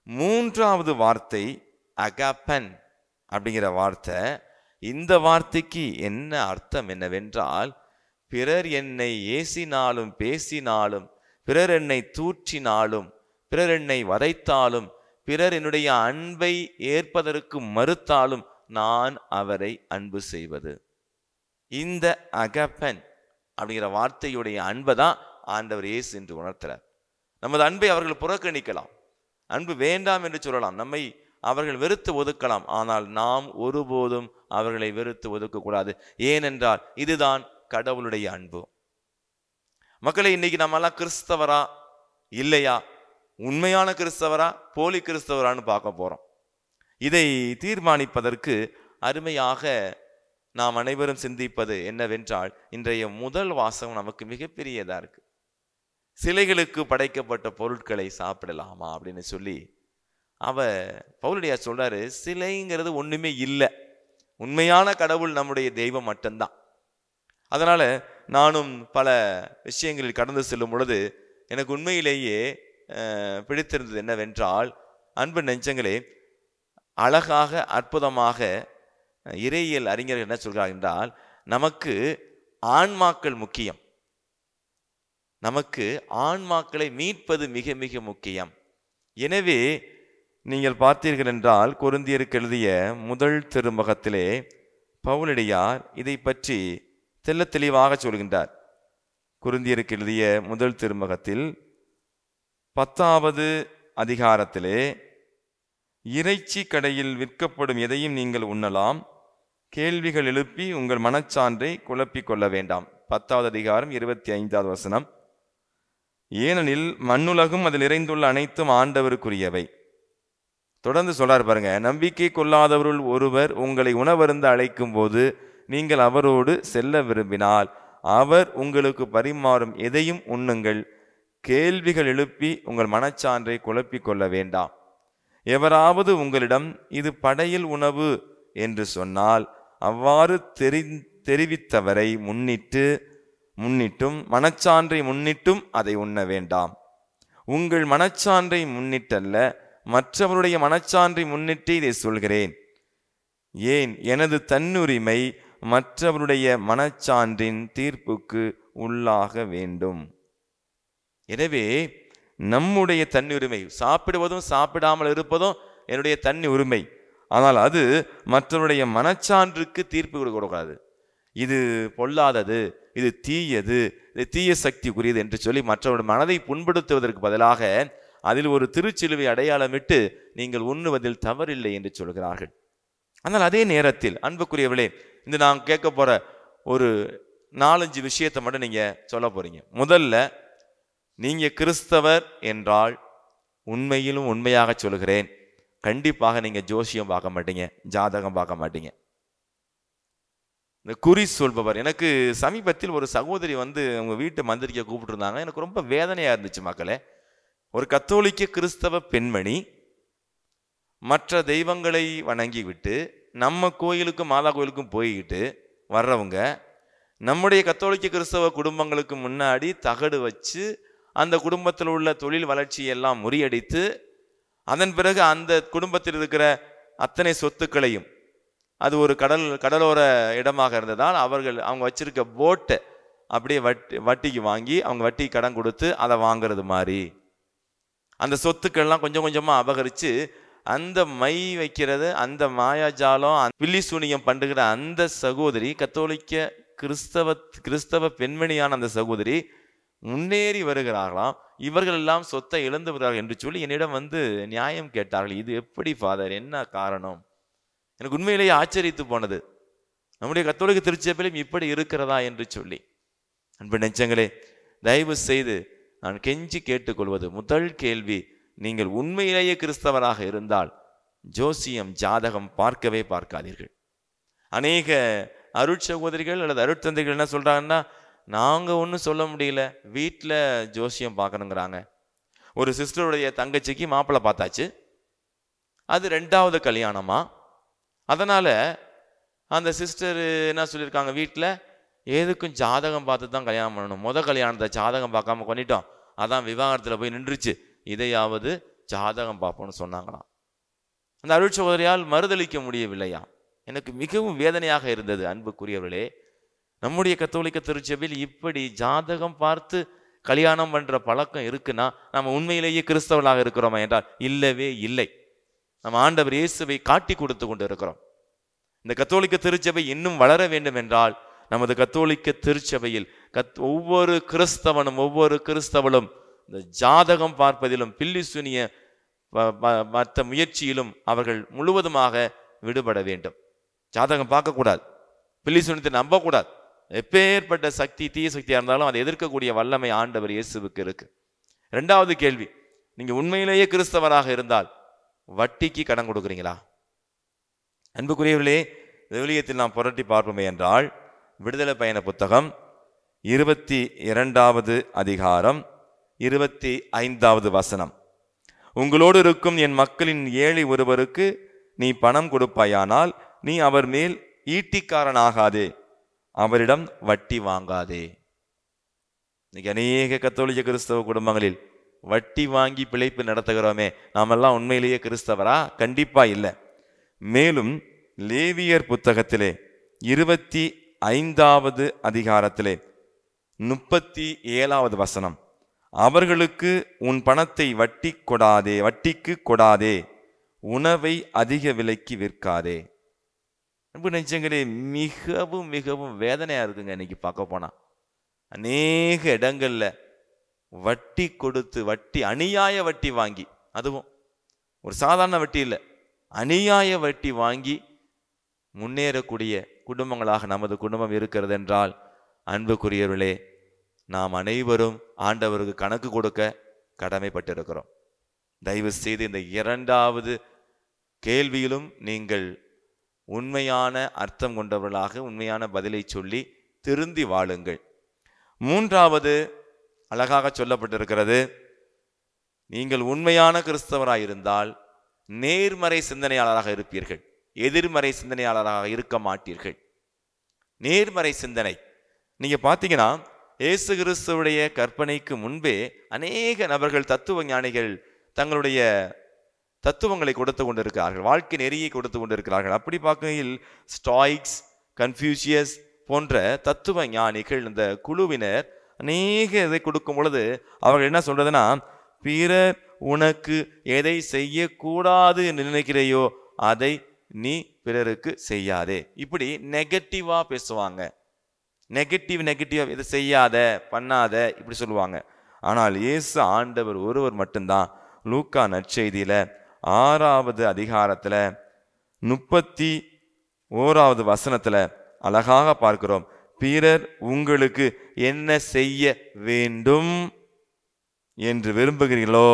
3வது வார்த்தை அகாப்பன் அப்படிங்கிற வார்த்தை. இந்த வார்த்தைக்கு என்ன அர்த்தம் என்னவென்றால், பிறர் என்னை ஏசினாலும் பேசினாலும், பிறர் என்னை தூற்றினாலும், பிறர் என்னை வதைத்தாலும், பிறர் என்னுடைய அன்பை ஏற்பதற்கு மறுத்தாலும் நான் அவரை அன்பு செய்வது. இந்த அகப்பன் அப்படிங்கிற வார்த்தையுடைய அன்பை தான் ஆண்டவர் இயேசு என்று உணர்த்துறார். நமது அன்பை அவர்கள் புறக்கணிக்கலாம், அன்பு வேண்டாம் என்று சொல்லலாம், நம்மை அவர்கள் வெறுத்து ஒதுக்கலாம், ஆனால் நாம் ஒருபோதும் அவர்களை வெறுத்து ஒதுக்கக்கூடாது. ஏனென்றால் இதுதான் கடவுளுடைய அன்பு. மக்களை, இன்னைக்கு நம்மெல்லாம் கிறிஸ்தவரா இல்லையா, உண்மையான கிறிஸ்தவரா போலி கிறிஸ்தவரான்னு பார்க்க போறோம். இதை தீர்மானிப்பதற்கு அருமையாக நாம் அனைவரும் சிந்திப்பது என்னவென்றால், இன்றைய முதல் வாசகம் நமக்கு மிகப்பெரியதா இருக்கு. சிலைகளுக்கு படைக்கப்பட்ட பொருட்களை சாப்பிடலாமா அப்படின்னு சொல்லி பவுலடியார் சொல்றாரு, சிலைங்கிறது ஒண்ணுமே இல்லை, உண்மையான கடவுள் நம்முடைய தெய்வம் மட்டும்தான். அதனால நானும் பல விஷயங்களில் கடந்து செல்லும் பொழுது எனக்கு உண்மையிலேயே பிடித்திருந்தது என்னவென்றால், அன்பு நெஞ்சங்களே, அழகாக அற்புதமாக இறையியல் அறிஞர்கள் என்ன சொல்கிறார் என்றால், நமக்கு ஆன்மாக்கள் முக்கியம், நமக்கு ஆன்மாக்களை மீட்பது மிக மிக முக்கியம். எனவே நீங்கள் பார்த்தீர்கள் என்றால் கொரிந்தியருக்கு எழுதிய முதல் திருமுகத்திலே பவுலடியார் இதை பற்றி தெள்ளத் தெளிவாக சொல்கின்றார். கொரிந்தியருக்கு எழுதிய முதல் திருமுகத்தில் 10வது அதிகாரத்திலே, இறைச்சி கடையில் விற்கப்படும் எதையும் நீங்கள் உண்ணலாம், கேள்விகள் எழுப்பி உங்கள் மனச்சான்றை குழப்பிக் கொள்ள வேண்டாம். 10வது அதிகாரம் 25வது வசனம். ஏனெனில் மண்ணுலகும் அதில் நிறைந்துள்ள அனைத்தும் ஆண்டவருக்குரியவை. தொடர்ந்து சொல்றார் பாருங்க, நம்பிக்கை கொள்ளாதவருள் ஒருவர் உங்களை உணவருந்த அழைக்கும் போது நீங்கள் அவரோடு செல்ல விரும்பினால் அவர் உங்களுக்கு பரிமாறும் எதையும் உண்ணுங்கள், கேள்விகள் எழுப்பி உங்கள் மனச்சான்றை குழப்பிக் கொள்ள வேண்டாம். எவராவது உங்களிடம் இது படையல் உணவு என்று சொன்னால் அவ்வாறு தெரிவித்தவரை முன்னிட்டும் மனச்சான்றை முன்னிட்டும் அதை உண்ண வேண்டாம். உங்கள் மனச்சான்றை முன்னிட்டல்ல, மற்றவருடைய மனச்சான்றை முன்னிட்டு இதை சொல்கிறேன். ஏன், எனது தன்னுரிமை மற்றவருடைய மனச்சான்றின் தீர்ப்புக்கு உள்ளாக வேண்டும். எனவே நம்முடைய தன்னுரிமை, சாப்பிடுவதும் சாப்பிடாமல் இருப்பதும் என்னுடைய தனி உரிமை. ஆனால் அது மற்றவருடைய மனச்சான்றுக்கு தீர்ப்பு கொடுக்கக்கூடாது. இது பொல்லாதது, இது தீயது, இது தீய சக்திக்குரியது என்று சொல்லி மற்றவருடைய மனதை புண்படுத்துவதற்கு பதிலாக அதில் ஒரு திருச்சிலுவை அடையாளமிட்டு நீங்கள் உண்ணுவதில் தவறில்லை என்று சொல்கிறார்கள். ஆனால் அதே நேரத்தில் அன்புக்குரியவர்களே, இந்த நான் கேட்க போற ஒரு 4-5 விஷயத்தை மட்டும் நீங்க சொல்ல போறீங்க. முதல்ல, நீங்க கிறிஸ்தவர் என்றால் உண்மையிலும் உண்மையாக சொல்கிறேன், கண்டிப்பாக நீங்க ஜோசியம் பார்க்க மாட்டீங்க, ஜாதகம் பார்க்க மாட்டீங்க. இந்த குறி சொல்பவர், எனக்கு சமீபத்தில் ஒரு சகோதரி உங்க வீட்டு மந்திரிக்க கூப்பிட்டு இருந்தாங்க. எனக்கு ரொம்ப வேதனையா இருந்துச்சு மக்களே. ஒரு கத்தோலிக்க கிறிஸ்தவ பெண்மணி மற்ற தெய்வங்களை வணங்கி விட்டு நம்ம கோயிலுக்கும் மாதா கோயிலுக்கும் போய்கிட்டு வர்றவங்க நம்முடைய கத்தோலிக்க கிறிஸ்தவ குடும்பங்களுக்கு முன்னாடி தகடு வச்சு அந்த குடும்பத்தில் உள்ள தொழில் வளர்ச்சியெல்லாம் முறியடித்து அதன் பிறகு அந்த குடும்பத்தில் இருக்கிற அத்தனை சொத்துக்களையும், அது ஒரு கடலோர இடமாக இருந்ததால் அவங்க வச்சிருக்க போட்டை அப்படியே வட்டிக்கு வாங்கி அவங்க வட்டி கடன் கொடுத்து அதை வாங்கிறது மாதிரி அந்த சொத்துக்கள்லாம் கொஞ்சம் கொஞ்சமாக அபகரித்து அந்த மை வைக்கிறது, அந்த மாயாஜாலம், பில்லி சூனியம் பண்ணுகிற அந்த சகோதரி, கத்தோலிக்க கிறிஸ்தவ பெண்மணியான அந்த சகோதரி முன்னேறி வருகிறார்களாம். இவர்கள் எல்லாம் சொத்தை இழந்து வருகிறார்கள் என்று சொல்லி என்னிடம் நியாயம் கேட்டார்கள். இது எப்படி ஃபாதர், என்ன காரணம்? எனக்கு உண்மையிலேயே ஆச்சரித்து போனது. நம்முடைய கத்தோலிக்க திருச்சபையிலும் இப்படி இருக்கிறதா என்று சொல்லி. அன்பு நெஞ்சங்களே, தயவு செய்து நான் கெஞ்சி கேட்டுக்கொள்வது, முதல் கேள்வி, நீங்கள் உண்மையிலேயே கிறிஸ்தவராக இருந்தால் ஜோசியம் ஜாதகம் பார்க்கவே பார்க்காதீர்கள். அநேக அருட்சகோதரிகள் அல்லது அருட்தந்தைகள் என்ன சொல்றாங்கன்னா, நாங்க ஒன்றும் சொல்ல முடியல, வீட்டில் ஜோசியம் பார்க்கணுங்கிறாங்க. ஒரு சிஸ்டருடைய தங்கச்சிக்கு மாப்பிள்ளை பார்த்தாச்சு, அது 2வது கல்யாணமா, அதனால அந்த சிஸ்டர் என்ன சொல்லியிருக்காங்க, வீட்டில் எதுக்கும் ஜாதகம் பார்த்து தான் கல்யாணம் பண்ணணும், கல்யாணத்தை ஜாதகம் பார்க்காம பண்ணிட்டோம், அதான் விவாகரத்தில் போய் நின்றுச்சு, இதையாவது ஜாதகம் பார்ப்போம்னு சொன்னாங்களாம். அந்த அருள் சகோதரியால் மறுதளிக்க முடியவில்லையா. எனக்கு மிகவும் வேதனையாக இருந்தது. அன்புக்குரியவர்களே, நம்முடைய கத்தோலிக்க திருச்சபையில் இப்படி ஜாதகம் பார்த்து கல்யாணம் பண்ற பழக்கம் இருக்குன்னா நம்ம உண்மையிலேயே கிறிஸ்தவர்களாக இருக்கிறோமா என்றால் இல்லவே இல்லை. நம்ம ஆண்டவர் இயேசுவை காட்டி கொடுத்து கொண்டு இருக்கிறோம். இந்த கத்தோலிக்க திருச்சபை இன்னும் வளர வேண்டும் என்றால் நமது கத்தோலிக்க திருச்சபையில் ஒவ்வொரு கிறிஸ்தவனும் இந்த ஜாதகம் பார்ப்பதிலும் பில்லி சூனிய மற்ற முயற்சியிலும் அவர்கள் முழுவதுமாக விடுபட வேண்டும். ஜாதகம் பார்க்கக்கூடாது, பில்லி சூனியத்தை நம்பக்கூடாது. எப்பேற்பட்ட சக்தி, தீய சக்தியாக இருந்தாலும் அதை எதிர்க்கக்கூடிய வல்லமை ஆண்டவர் இயேசுவுக்கு இருக்கு. 2வது கேள்வி, நீங்க உண்மையிலேயே கிறிஸ்தவராக இருந்தால் வட்டிக்கு கடன் கொடுக்குறீங்களா? அன்புக்குரியவர்களே, விவிலியத்தில் நாம் புரட்டி பார்ப்போமே என்றால் விடுதலை பயண புத்தகம் 22வது அதிகாரம் 25வது வசனம், உங்களோடு இருக்கும் என் மக்களின் ஏழை ஒருவருக்கு நீ பணம் கொடுப்பாயானால் நீ அவர் மேல் ஈட்டிக்காரனாகாதே, அவரிடம் வட்டி வாங்காதே. இன்னைக்கு அநேக கத்தோலிக்க கிறிஸ்தவ குடும்பங்களில் வட்டி வாங்கி பிழைப்பு நடத்துகிறோமே, நாமெல்லாம் உண்மையிலேயே கிறிஸ்தவரா? கண்டிப்பா இல்லை. மேலும் லேவியர் புத்தகத்திலே 25வது அதிகாரத்திலே 37வது வசனம், அவர்களுக்கு உன் பணத்தை வட்டிக்கு கொடாதே, உணவை அதிக விலைக்கு விற்காதே. அன்பு நெஞ்சங்களே, மிகவும் மிகவும் வேதனையா இருக்குங்க. இன்னைக்கு பார்க்க போனா அநேக இடங்கள்ல வட்டி கொடுத்து, அநியாய வட்டி வாங்கி, அதுவும் ஒரு சாதாரண வட்டி இல்லை, அநியாய வட்டி வாங்கி முன்னேறக்கூடிய குடும்பங்களாக நமது குடும்பம் இருக்கிறது என்றால், அன்புக்குரியவர்களே, நாம் அனைவரும் ஆண்டவருக்கு கணக்கு கொடுக்க கடமைப்பட்டிருக்கிறோம். தயவு செய்து இந்த 2வது கேள்வியிலும் நீங்கள் உண்மையான அர்த்தம் கொண்டவர்களாக உண்மையான பதிலை சொல்லி திருந்தி வாழுங்கள். 3வது அழகாக சொல்லப்பட்டிருக்கிறது, நீங்கள் உண்மையான கிறிஸ்தவராயிருந்தால் நேர்மறை சிந்தனையாளராக இருப்பீர்கள், எதிர்மறை சிந்தனையாளராக இருக்க மாட்டீர்கள். நேர்மறை சிந்தனை. நீங்க பார்த்தீங்கன்னா, இயேசு கிறிஸ்துவுடைய கற்பனைக்கு முன்பே அநேக நபர்கள், தத்துவ ஞானிகள் தங்களுடைய தத்துவங்களை கொடுத்து கொண்டிருக்கிறார்கள், வாழ்க்கை நெறியை கொடுத்து கொண்டிருக்கிறார்கள். அப்படி பார்க்கையில் ஸ்டாய்க்ஸ், கன்ஃபியூசியஸ் போன்ற தத்துவ ஞானிகள், இந்த குழுவினர் அநேக இதை கொடுக்கும் பொழுது அவர்கள் என்ன சொல்றதுன்னா, பிறர் உனக்கு எதை செய்யக்கூடாது என்று நினைக்கிறையோ அதை நீ பிறருக்கு செய்யாதே. இப்படி நெகட்டிவா பேசுவாங்க. நெகட்டிவா இதை செய்யாத, பண்ணாத, இப்படி சொல்லுவாங்க. ஆனால் இயேசு ஆண்டவர் ஒருவர் மட்டும்தான் லூக்கா நற்செய்தியில 6வது அதிகாரத்துல 31வது வசனத்துல அழகாக பார்க்கிறோம், பிறர் உங்களுக்கு என்ன செய்ய வேண்டும் என்று விரும்புகிறீர்களோ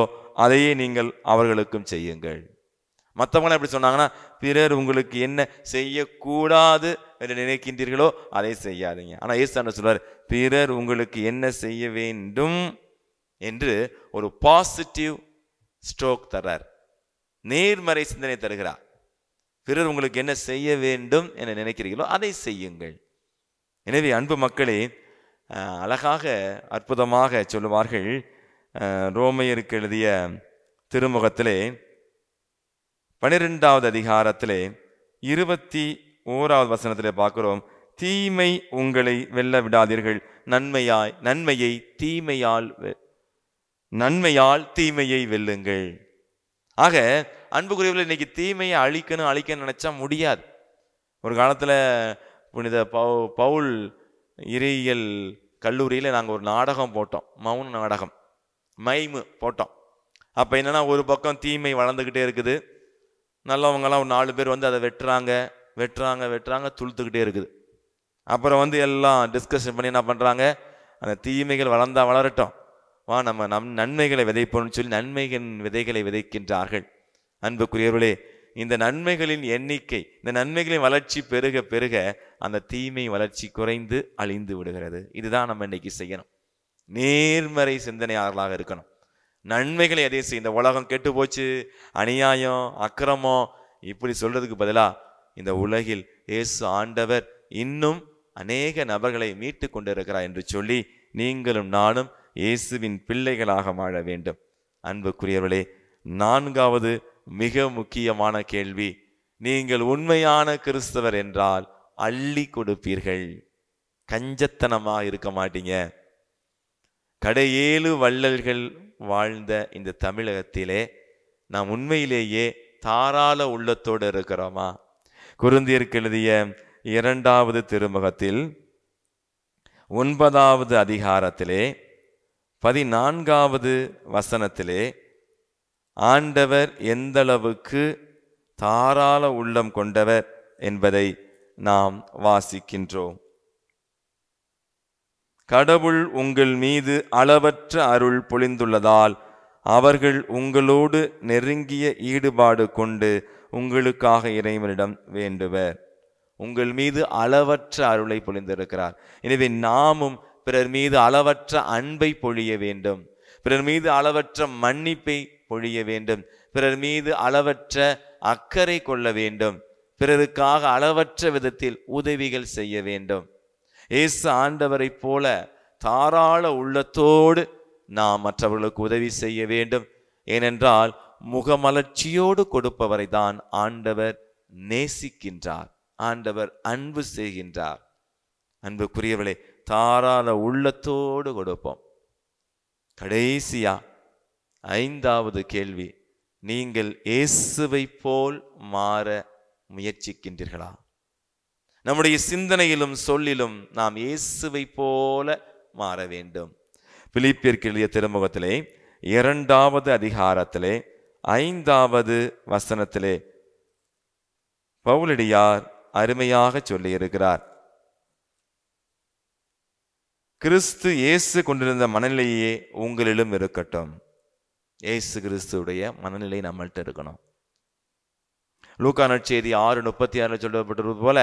அதையே நீங்கள் அவர்களுக்கும் செய்யுங்கள். மற்றவங்க எப்படி சொன்னாங்கன்னா, பிறர் உங்களுக்கு என்ன செய்யக்கூடாது என்று நினைக்கின்றீர்களோ அதை செய்யாதீங்க. ஆனால் இயேசு ஆண்டவர் சொல்றார், பிறர் உங்களுக்கு என்ன செய்ய வேண்டும் என்று ஒரு பாசிட்டிவ் ஸ்ட்ரோக் தர்றார், நேர்மறை சிந்தனை தருகிறார். பிறர் உங்களுக்கு என்ன செய்ய வேண்டும் என நினைக்கிறீர்களோ அதை செய்யுங்கள். எனவே அன்பு மக்களே, அழகாக அற்புதமாக சொல்லுவார்கள். ரோமையருக்கு எழுதிய திருமுகத்திலே 12வது அதிகாரத்திலே 21வது வசனத்திலே பார்க்கிறோம், தீமை உங்களை வெல்ல விடாதீர்கள், நன்மையால் தீமையை வெல்லுங்கள். ஆக அன்புக்குரியவர்கள், இன்னைக்கு தீமையை அழிக்கணும் நினைச்சா முடியாது. ஒரு காலத்துல புனித பவுல் இறையியல் கல்லூரியில நாங்கள் ஒரு நாடகம் போட்டோம், மௌன நாடகம், மைமு போட்டோம். அப்போ என்னன்னா, ஒரு பக்கம் தீமை வளர்ந்துக்கிட்டே இருக்குது, நல்லவங்கெல்லாம் ஒரு 4 பேர் வந்து அதை வெட்டுறாங்க, துளுத்துக்கிட்டே இருக்குது. அப்புறம் எல்லாம் டிஸ்கஷன் பண்ணி என்ன பண்ணுறாங்க, அந்த தீமைகள் வளரட்டும், வா நம்ம நன்மைகளை விதைப்போம்னு சொல்லி நன்மைகளின் விதைகளை விதைக்கின்றார்கள். அன்புக்குரியவர்களே, இந்த நன்மைகளின் எண்ணிக்கை, இந்த நன்மைகளின் வளர்ச்சி பெருக பெருக அந்த தீமை வளர்ச்சி குறைந்து அழிந்து விடுகிறது. இதுதான் நம்ம இன்னைக்கு செய்யணும். நேர்மறை சிந்தனையாளர்களாக இருக்கணும். நன்மைகளை எதையும் செய்ய, இந்த உலகம் கெட்டு போச்சு, அநியாயம், அக்கிரமம் இப்படி சொல்றதுக்கு பதிலா, இந்த உலகில் இயேசு ஆண்டவர் இன்னும் அநேக நபர்களை மீட்டு கொண்டிருக்கிறார் என்று சொல்லி நீங்களும் நானும் இயேசுவின் பிள்ளைகளாக வாழ வேண்டும். அன்புக்குரியவர்களே, 4வது மிக முக்கியமான கேள்வி, நீங்கள் உண்மையான கிறிஸ்தவர் என்றால் அள்ளி கொடுப்பீர்கள், கஞ்சத்தனமாக இருக்க மாட்டீங்க. கடையேழு வள்ளல்கள் வாழ்ந்த இந்த தமிழகத்திலே நாம் உண்மையிலேயே தாராள உள்ளத்தோடு இருக்கிறோமா? கொரிந்தியருக்கு எழுதிய 2வது திருமுகத்தில் 9வது அதிகாரத்திலே 14வது வசனத்திலே ஆண்டவர் எந்தளவுக்கு தாராள உள்ளம் கொண்டவர் என்பதை நாம் வாசிக்கின்றோம். கடவுள் உங்கள் மீது அளவற்ற அருள் பொழிந்துள்ளதால் அவர்கள் உங்களோடு நெருங்கிய ஈடுபாடு கொண்டு உங்களுக்காக இறைவனிடம் வேண்டுவர். உங்கள் மீது அளவற்ற அருளை பொழிந்திருக்கிறார். எனவே நாமும் பிறர் மீது அளவற்ற அன்பை பொழிய வேண்டும், பிறர் மீது அளவற்ற மன்னிப்பை பொழிய வேண்டும், பிறர் மீது அளவற்ற அக்கறை கொள்ள வேண்டும், பிறருக்காக அளவற்ற விதத்தில் உதவிகள் செய்ய வேண்டும். இயேசு ஆண்டவரை போல தாராள உள்ளத்தோடு நாம் மற்றவர்களுக்கு உதவி செய்ய வேண்டும். ஏனென்றால் முகமலர்ச்சியோடு கொடுப்பவரை தான் ஆண்டவர் நேசிக்கின்றார், ஆண்டவர் அன்பு செய்கின்றார். அன்புக்குரியவர்களே, தாராள உள்ளத்தோடு கொடுப்போம். கடைசியா 5வது கேள்வி, நீங்கள் இயேசுவை போல் மாற முயற்சிக்கின்றீர்களா? நம்முடைய சிந்தனையிலும் சொல்லிலும் நாம் இயேசுவை போல மாற வேண்டும். பிலிப்பியருக்கு எழுதிய திருமுகத்திலே 2வது அதிகாரத்திலே 5வது வசனத்திலே பவுலடியார் அருமையாக சொல்லியிருக்கிறார், கிறிஸ்து இயேசு கொண்டிருந்த மனநிலையே உங்களிலும் இருக்கட்டும். இயேசு கிறிஸ்துடைய மனநிலை நம்மள்கிட்ட இருக்கணும். லூக்கா நற்செய்தி 6:36 சொல்லப்பட்டது போல,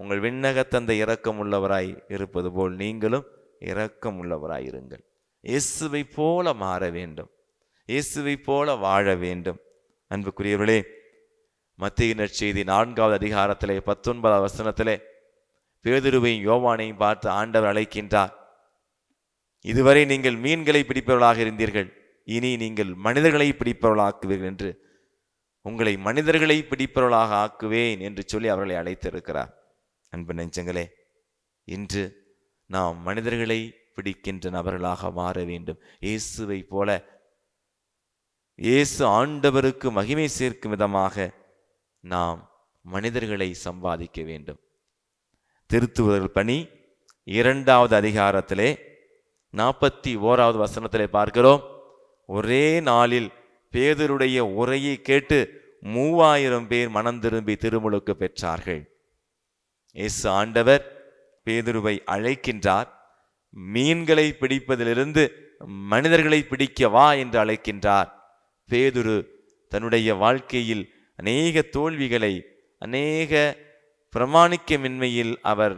உங்கள் விண்ணக தந்தை இரக்கம் உள்ளவராய் இருப்பது போல் நீங்களும் இரக்கம் உள்ளவராய் இருங்கள். இயேசுவை போல மாற வேண்டும், இயேசுவை போல வாழ வேண்டும். அன்புக்குரியவர்களே, மத்தேயு நற்செய்தி 4வது அதிகாரத்திலே 19வது வசனத்திலே பேதுருவையும் யோவானையும் பார்த்து ஆண்டவர் அழைக்கின்றார், இதுவரை நீங்கள் மீன்களை பிடிப்பவர்களாக இருந்தீர்கள், இனி நீங்கள் மனிதர்களை பிடிப்பவர்களாக்குவீர்கள் என்று, உங்களை மனிதர்களை பிடிப்பவர்களாக ஆக்குவேன் என்று சொல்லி அவர்களை அழைத்திருக்கிறார். அன்பு நெஞ்சங்களே, இன்று நாம் மனிதர்களை பிடிக்கின்ற நபர்களாக மாற வேண்டும். இயேசுவை போல, இயேசு ஆண்டவருக்கு மகிமை சேர்க்கும் விதமாக நாம் மனிதர்களை சம்பாதிக்க வேண்டும். திருத்துவர்கள் பணி 2வது அதிகாரத்திலே 41வது வசனத்திலே பார்க்கிறோம், ஒரே நாளில் பேதுருடைய உரையை கேட்டு 3000 பேர் மனம் திரும்பி திருமுழுக்கு பெற்றார்கள். இயேசு ஆண்டவர் பேதுருவை அழைக்கின்றார், மீன்களை பிடிப்பதிலிருந்து மனிதர்களை பிடிக்க வா என்று அழைக்கின்றார். பேதுரு தன்னுடைய வாழ்க்கையில் அநேக தோல்விகளை, அநேக பிரமாணிக்கமின்மையில் அவர்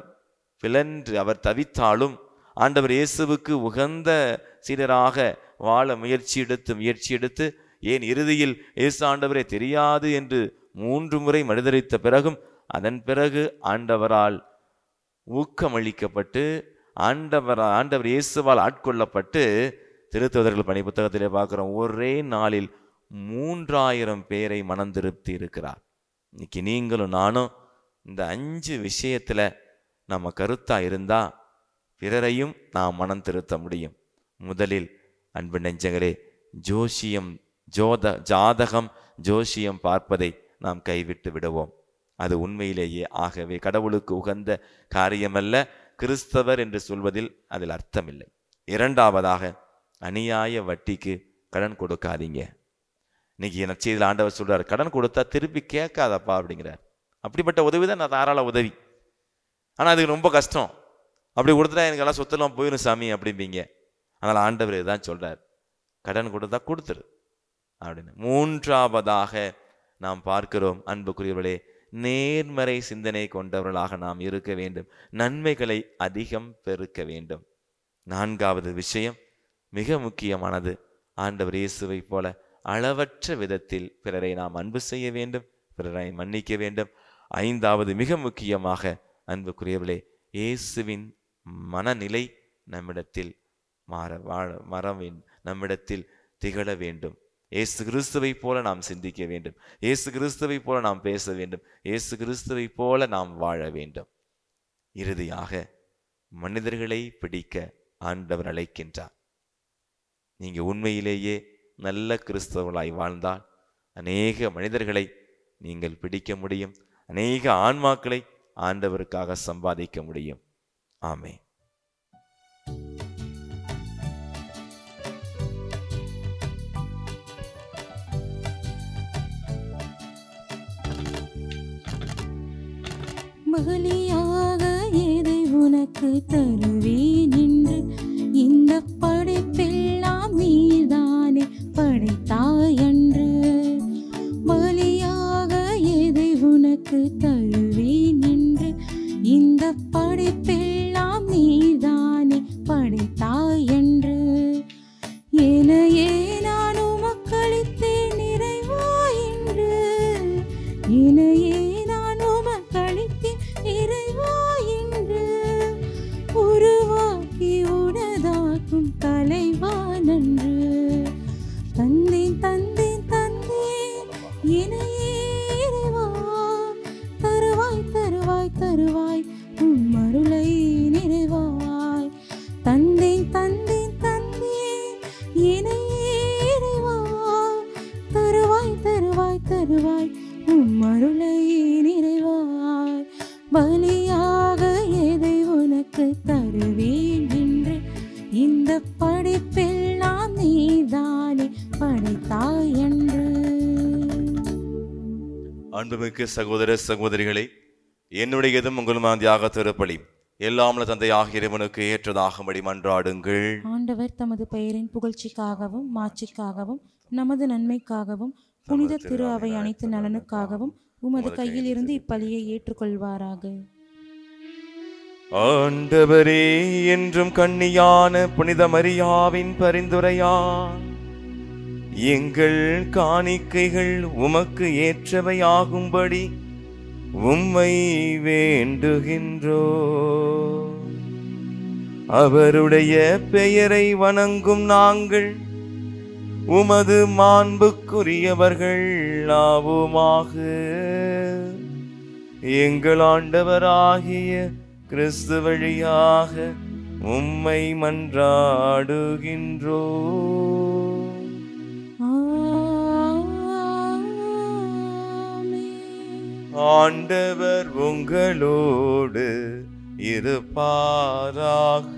அவர் தவித்தாலும் ஆண்டவர் இயேசுவுக்கு உகந்த சீடராக வாழ முயற்சி எடுத்து ஏன் இறுதியில் இயேசு ஆண்டவரை தெரியாது என்று 3 முறை மறுதலித்த பிறகும் அதன் பிறகு ஆண்டவரால் ஊக்கமளிக்கப்பட்டு ஆண்டவர் இயேசுவால் ஆட்கொள்ளப்பட்டு திருத்துவதர்கள் பணி புத்தகத்திலே பார்க்கிறோம், ஒரே நாளில் 3000 பேரை மனம் திருப்தி இருக்கிறார். இன்னைக்கு நீங்களும் நானும் இந்த 5 விஷயத்துல நம்ம கருத்தா இருந்தா பிறரையும் நாம் மனம் திருத்த முடியும். முதலில் அன்பு நெஞ்சங்களே, ஜாதகம் ஜோசியம் பார்ப்பதை நாம் கைவிட்டு விடுவோம். அது உண்மையிலேயே ஆகவே கடவுளுக்கு உகந்த காரியமல்ல, கிறிஸ்தவர் என்று சொல்வதில் அதில் அர்த்தமில்லை. 2வதாக, அநியாய வட்டிக்கு கடன் கொடுக்காதீங்க. இன்னைக்கு நற்செய்தியில் ஆண்டவர் சொல்றார், கடன் கொடுத்தா திருப்பி கேட்காதப்பா அப்படிங்கிறார். அப்படிப்பட்ட உதவி தான் நான் தாராள உதவி, ஆனால் அதுக்கு ரொம்ப கஷ்டம். அப்படி கொடுத்துட்டா எனக்கு எல்லாம் சொத்தெல்லாம் போயிடும் சாமி அப்படிம்பீங்க. அதனால் ஆண்டவர் இதுதான் சொல்றார், கடன் கொடுத்தா கொடுத்துரு அப்படின்னு. 3வதாக நாம் பார்க்கிறோம், அன்புக்குரியவர்களே, நேர்மறை சிந்தனை கொண்டவர்களாக நாம் இருக்க வேண்டும், நன்மைகளை அதிகம் பெருக்க வேண்டும். 4வது விஷயம் மிக முக்கியமானது, ஆண்டவர் இயேசுவை போல அளவற்ற விதத்தில் பிறரை நாம் அன்பு செய்ய வேண்டும், பிறரை மன்னிக்க வேண்டும். 5வது மிக முக்கியமாக அன்புக்குரியவர்களே, இயேசுவின் மனநிலை நம்மிடத்தில் நம்மிடத்தில் திகழ வேண்டும். இயேசு கிறிஸ்துவை போல நாம் சிந்திக்க வேண்டும், இயேசு கிறிஸ்துவை போல நாம் பேச வேண்டும், இயேசு கிறிஸ்துவை போல நாம் வாழ வேண்டும். இறுதியாக மனிதர்களை பிடிக்க ஆண்டவர் அழைக்கின்றார். நீங்க உண்மையிலேயே நல்ல கிறிஸ்தவர்களாய் வாழ்ந்தால் அநேக மனிதர்களை நீங்கள் பிடிக்க முடியும், அநேக ஆன்மாக்களை ஆண்டவருக்காக சம்பாதிக்க முடியும். ஆமென். பலியாக எதை உனக்கு தருவேன் என்று இந்த படைப்பெல்லாம் நீதானே படைத்தாய் என்று. பலியாக எதை உனக்கு தருவேன் என்று இந்த படைப்பெல்லாம் நீதானே படைத்தாய் என்று. என்னையே நான் உமக்களித்தேன் நிறைவா என்று, என்னையே நான் உமக்களித்தேன் நிறைவா என்று. உருவாக்கி உனதாக்கும் தலைவா நன்று. தந்தேன் தந்தேன் தந்தேன் என்னையே இறைவா, தருவாய் தருவாய் தருவாய் உம் அருளை நிறைவாய். தருவாய் உம் அருளை நிறைவாய் பலியாக எதை உனக்கு தருவேன் என்று இந்த படைப்பெல்லாம் நீதானே படைத்தாய் என்று. அன்புமிக்க சகோதர சகோதரிகளே, என்னுடையதும் உங்களும் தியாக திருப்பலி எல்லாமல தந்தையாக இறைவனுக்கு ஏற்றதாகும்படி மன்றாடுங்கள். ஆண்டவர் தமது பெயரின் புகழ்ச்சிக்காகவும் மாட்சிக்காகவும் நமது நன்மைக்காகவும் புனித திரு அவை அனைத்து நலனுக்காகவும் உமது கையில் இருந்து இப்பலியை ஏற்றுக்கொள்வாராக. ஆண்டவரே, என்றும் கன்னியான புனித மரியாவின் பரிந்துரையால் எங்கள் காணிக்கைகள் உமக்கு ஏற்றவையாகும்படி உம்மை வேண்டுகின்றோ. அவருடைய பெயரை வணங்கும் நாங்கள் உமது மாண்புக்குரியவர்கள் ஆவோமாக. எங்கள் ஆண்டவராகிய கிறிஸ்து வழியாக உம்மை மன்றாடுகின்றோ. ஆண்டவர் உங்களோடு இருப்பாராக.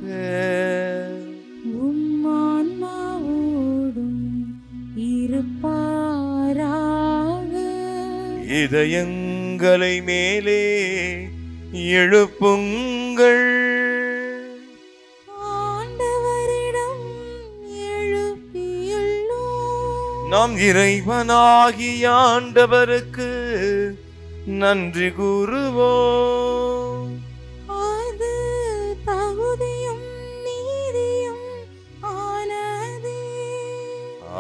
உம்மான்மாவோடும் இருப்பாராக. இதயங்களை மேலே எழுப்புங்கள். ஆண்டவரிடம் எழுப்பியுள்ளோம். நாம் இறைவனாகிய ஆண்டவருக்கு நன்றி கூறுவோம். அது தகுதியும் நீதியும் ஆனதே.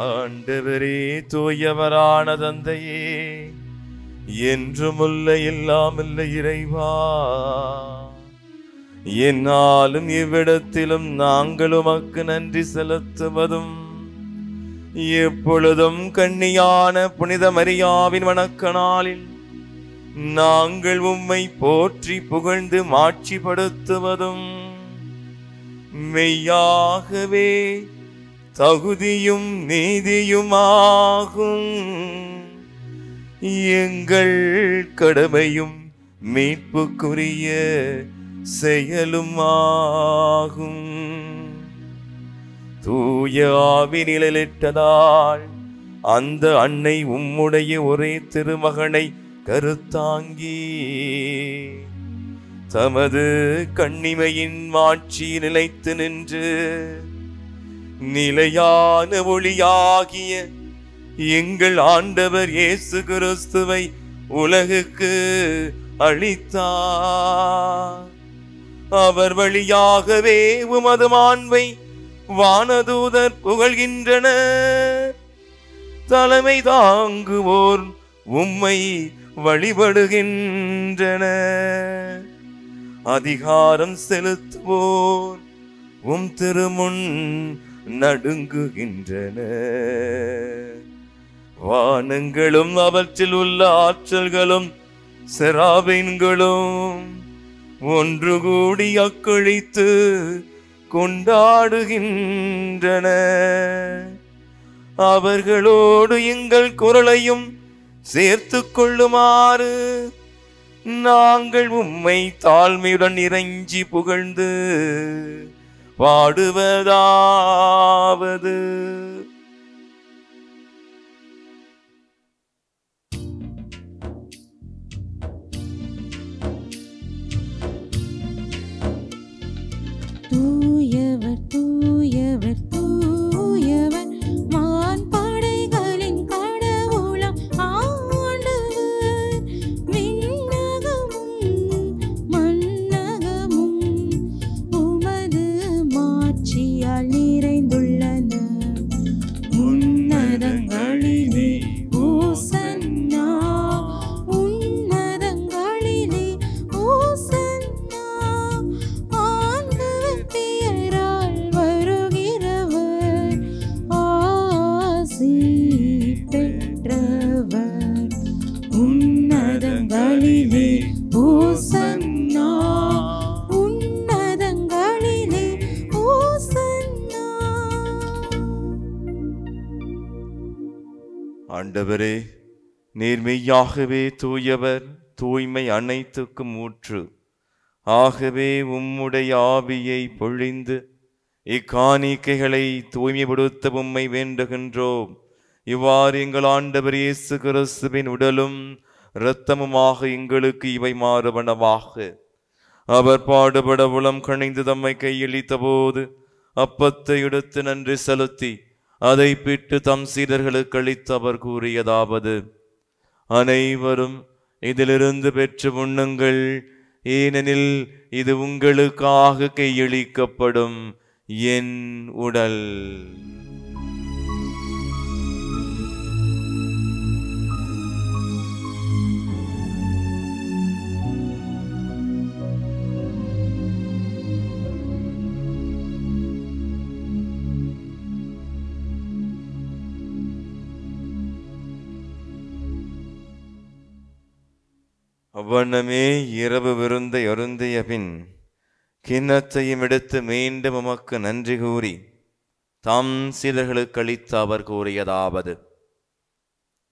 ஆண்டவரே, தூயவரான தந்தையே, என்றுமுள்ள இல்லாமல்ல இறைவா, என்னாலும் இவ்விடத்திலும் நாங்கள் உமக்கு நன்றி செலுத்துவதும் எப்பொழுதும் கன்னியான புனித மரியாவின் வணக்க நாளில் நாங்கள் உம்மை போற்றி புகழ்ந்து மாட்சிப்படுத்துவதும் மெய்யாகவே தகுதியும் நீதியுமாகும். எங்கள் கடமையும் மீட்புக்குரிய செயலும் ஆகும். தூய ஆவி நிழலிட்டதால் அந்த அன்னை உம்முடைய ஒரே திருமகனை கருத்தாங்கி தமது கண்ணிமையின் மாட்சி நிலைத்து நின்று நிலையான ஒளியாகிய எங்கள் ஆண்டவர் இயேசு கிறிஸ்துவை உலகுக்கு அளித்தார். அவர் வழியாகவே உமது மாண்பை வானதூதர் புகழ்கின்றனர். தலைமை தாங்குவோர் உம்மை வழிபடுகின்றனர். அதிகாரம் செலுத்துவோர் உம் திருமுன் நடுங்குகின்றனர். வானங்களும் அவற்றில் உள்ள ஆற்றல்களும் செராபீன்களும் ஒன்று கூடி அக்களித்து கொண்டாடுகின்றனர். அவர்களோடு எங்கள் குரலையும் சேர்த்து கொள்ளுமாறு நாங்கள் உம்மை தாழ்மையுடன் இறைஞ்சி புகழ்ந்து பாடுவதாவது. தூயவர் தூயவர் தூயவர் வான்படைகளின் கடவுளாம் ஆண்டவர். விண்ணகமும் மண்ணகமும் உமது மாட்சியால் நிறைந்துள்ளன. உன்னதங்களிலே ஓசன்னா, உன்னதங்களிலே ஓசன்னா. ஆண்டவர் பெயரால் வருகிறவர் ஆசி பெற்றவர். உன்னதங்களிலே ஓசன்னா, உன்னதங்களிலே ஓசன்னா. ஆண்டவரே, நீர் மெய்யாகவே தூயவர், தூய்மை அனைத்துக்கும் ஊற்று. ஆகவே உம்முடைய ஆவியை பொழிந்து இக்காணிக்கைகளை தூய்மைப்படுத்த உம்மை வேண்டுகின்றோம். இவ்வாறு எங்கள் ஆண்டவர் இயேசு கிறிஸ்துவின் உடலும் இரத்தமுமாக எங்களுக்கு இவை மாறுபனவாக. அவர் பாடுபட உளம் கணிந்து தம்மை கையளித்த போது அப்பத்தை எடுத்து நன்றி செலுத்தி அதை பிட்டு தம் சீடர்களுக்கு அளித்து அவர் கூறியதாவது: அனைவரும் இதிலிருந்து பெற்று உண்ணுங்கள், ஏனெனில் இது உங்களுக்காக கையளிக்கப்படும் என் உடல். அவ்வண்ணமே இரவு விருந்தை அருந்திய பின் கிண்ணத்தையும் எடுத்து மீண்டும் உமக்கு நன்றி கூறி தம் சீடர்களுக்கு அளித்து அவர் கூறியதாவது: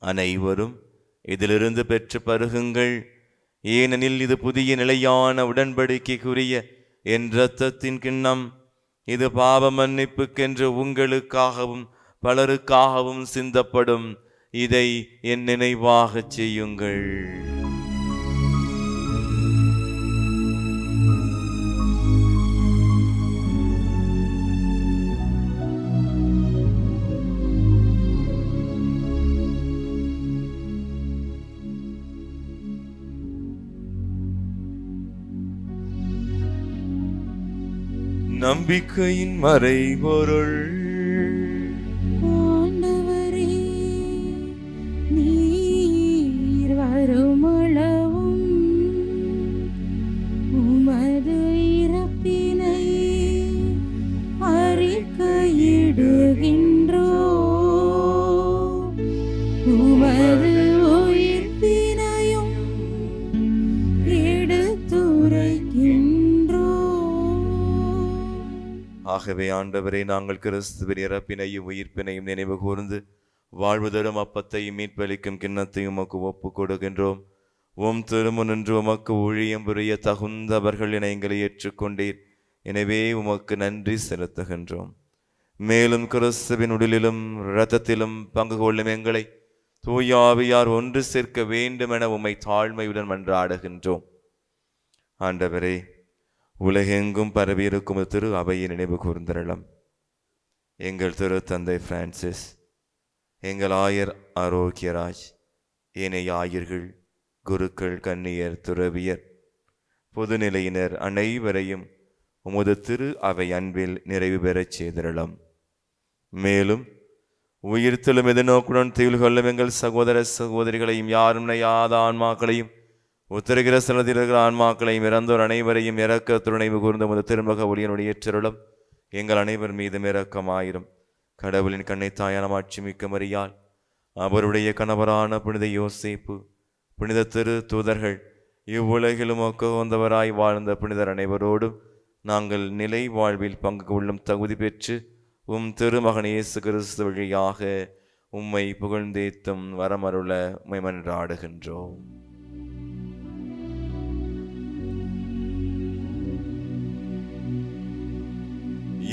அனைவரும் இதிலிருந்து பெற்று பருகுங்கள், ஏனெனில் இது புதிய நிலையான உடன்படிக்கைக்குரிய என் இரத்தத்தின் கிண்ணம். இது பாவ மன்னிப்புக்கென்று உங்களுக்காகவும் பலருக்காகவும் சிந்தப்படும். இதை என் நினைவாக செய்யுங்கள். நம்பிக்கையின் மறைபொருள். ஆண்டவரே, நீர் வருமளவும் உமது இறப்பினை அறிக்கையிடுகின்றோ, உமது உயிர்ப்பினையும் எடுத்துரைக்கின்றோ. ஆகவே ஆண்டவரே, நாங்கள் கிறிஸ்துவின் இறப்பினையும் உயிர்ப்பினையும் நினைவு கூர்ந்து வாழ்வு தரும் அப்பத்தையும் மீட்பளிக்கும் கிண்ணத்தையும் உமக்கு ஒப்பு கொடுக்கின்றோம். உம் திருமுன் நின்று உமக்கு ஊழியம் புரிய தகுந்தவர்கள் என எங்களை ஏற்றுக்கொண்டீர். எனவே உமக்கு நன்றி செலுத்துகின்றோம். மேலும் கிறிஸ்துவின் உடலிலும் இரத்தத்திலும் பங்கு கொள்ளும் எங்களை தூய ஆவியார் ஒன்று சேர்க்க வேண்டும் என உம்மை தாழ்மையுடன் மன்றாடுகின்றோம். ஆண்டவரே, உலகெங்கும் பரவியிருக்கும் திரு அவையை நினைவு கூர்ந்தருளும். எங்கள் திரு தந்தை பிரான்சிஸ், எங்கள் ஆயர் ஆரோக்கியராஜ், ஏனைய ஆயர்கள், குருக்கள், கன்னியர், துறவியர், பொதுநிலையினர் அனைவரையும் உமது திரு அவை அன்பில் நிறைவு பெறச் செய்திருளும். மேலும் உயிர்த்தெழும் எதிர்நோக்குடன் தீவில் கொள்ளும் எங்கள் சகோதர சகோதரிகளையும் யாரும் நையாத ஆன்மாக்களையும் உத்தரகிர ஸ்தலத்தில் இருக்கிற ஆன்மாக்களையும் இறந்தோர் அனைவரையும் இறக்க துணைவு கூர்ந்த உமது திருமுக ஒளியனுடைய ஏற்றருளும். எங்கள் அனைவர் மீதும் இரக்கமாயிரும். கடவுளின் கண்ணை தாயான மாட்சி மிக்க மரியாள், அவருடைய கணவரான புனித யோசேப்பு, புனித திரு தூதர்கள், இவ்வுலகிலும் ஒக்கவந்தவராய் வாழ்ந்த புனிதர் அனைவரோடும் நாங்கள் நிலை வாழ்வில் பங்கு கொள்ளும் தகுதி பெற்று உம் திருமகன் இயேசு கிறிஸ்து வழியாக உம்மை புகழ்ந்தேத்தும் வரமருள உம்மை மன்றாடுகின்றோம்.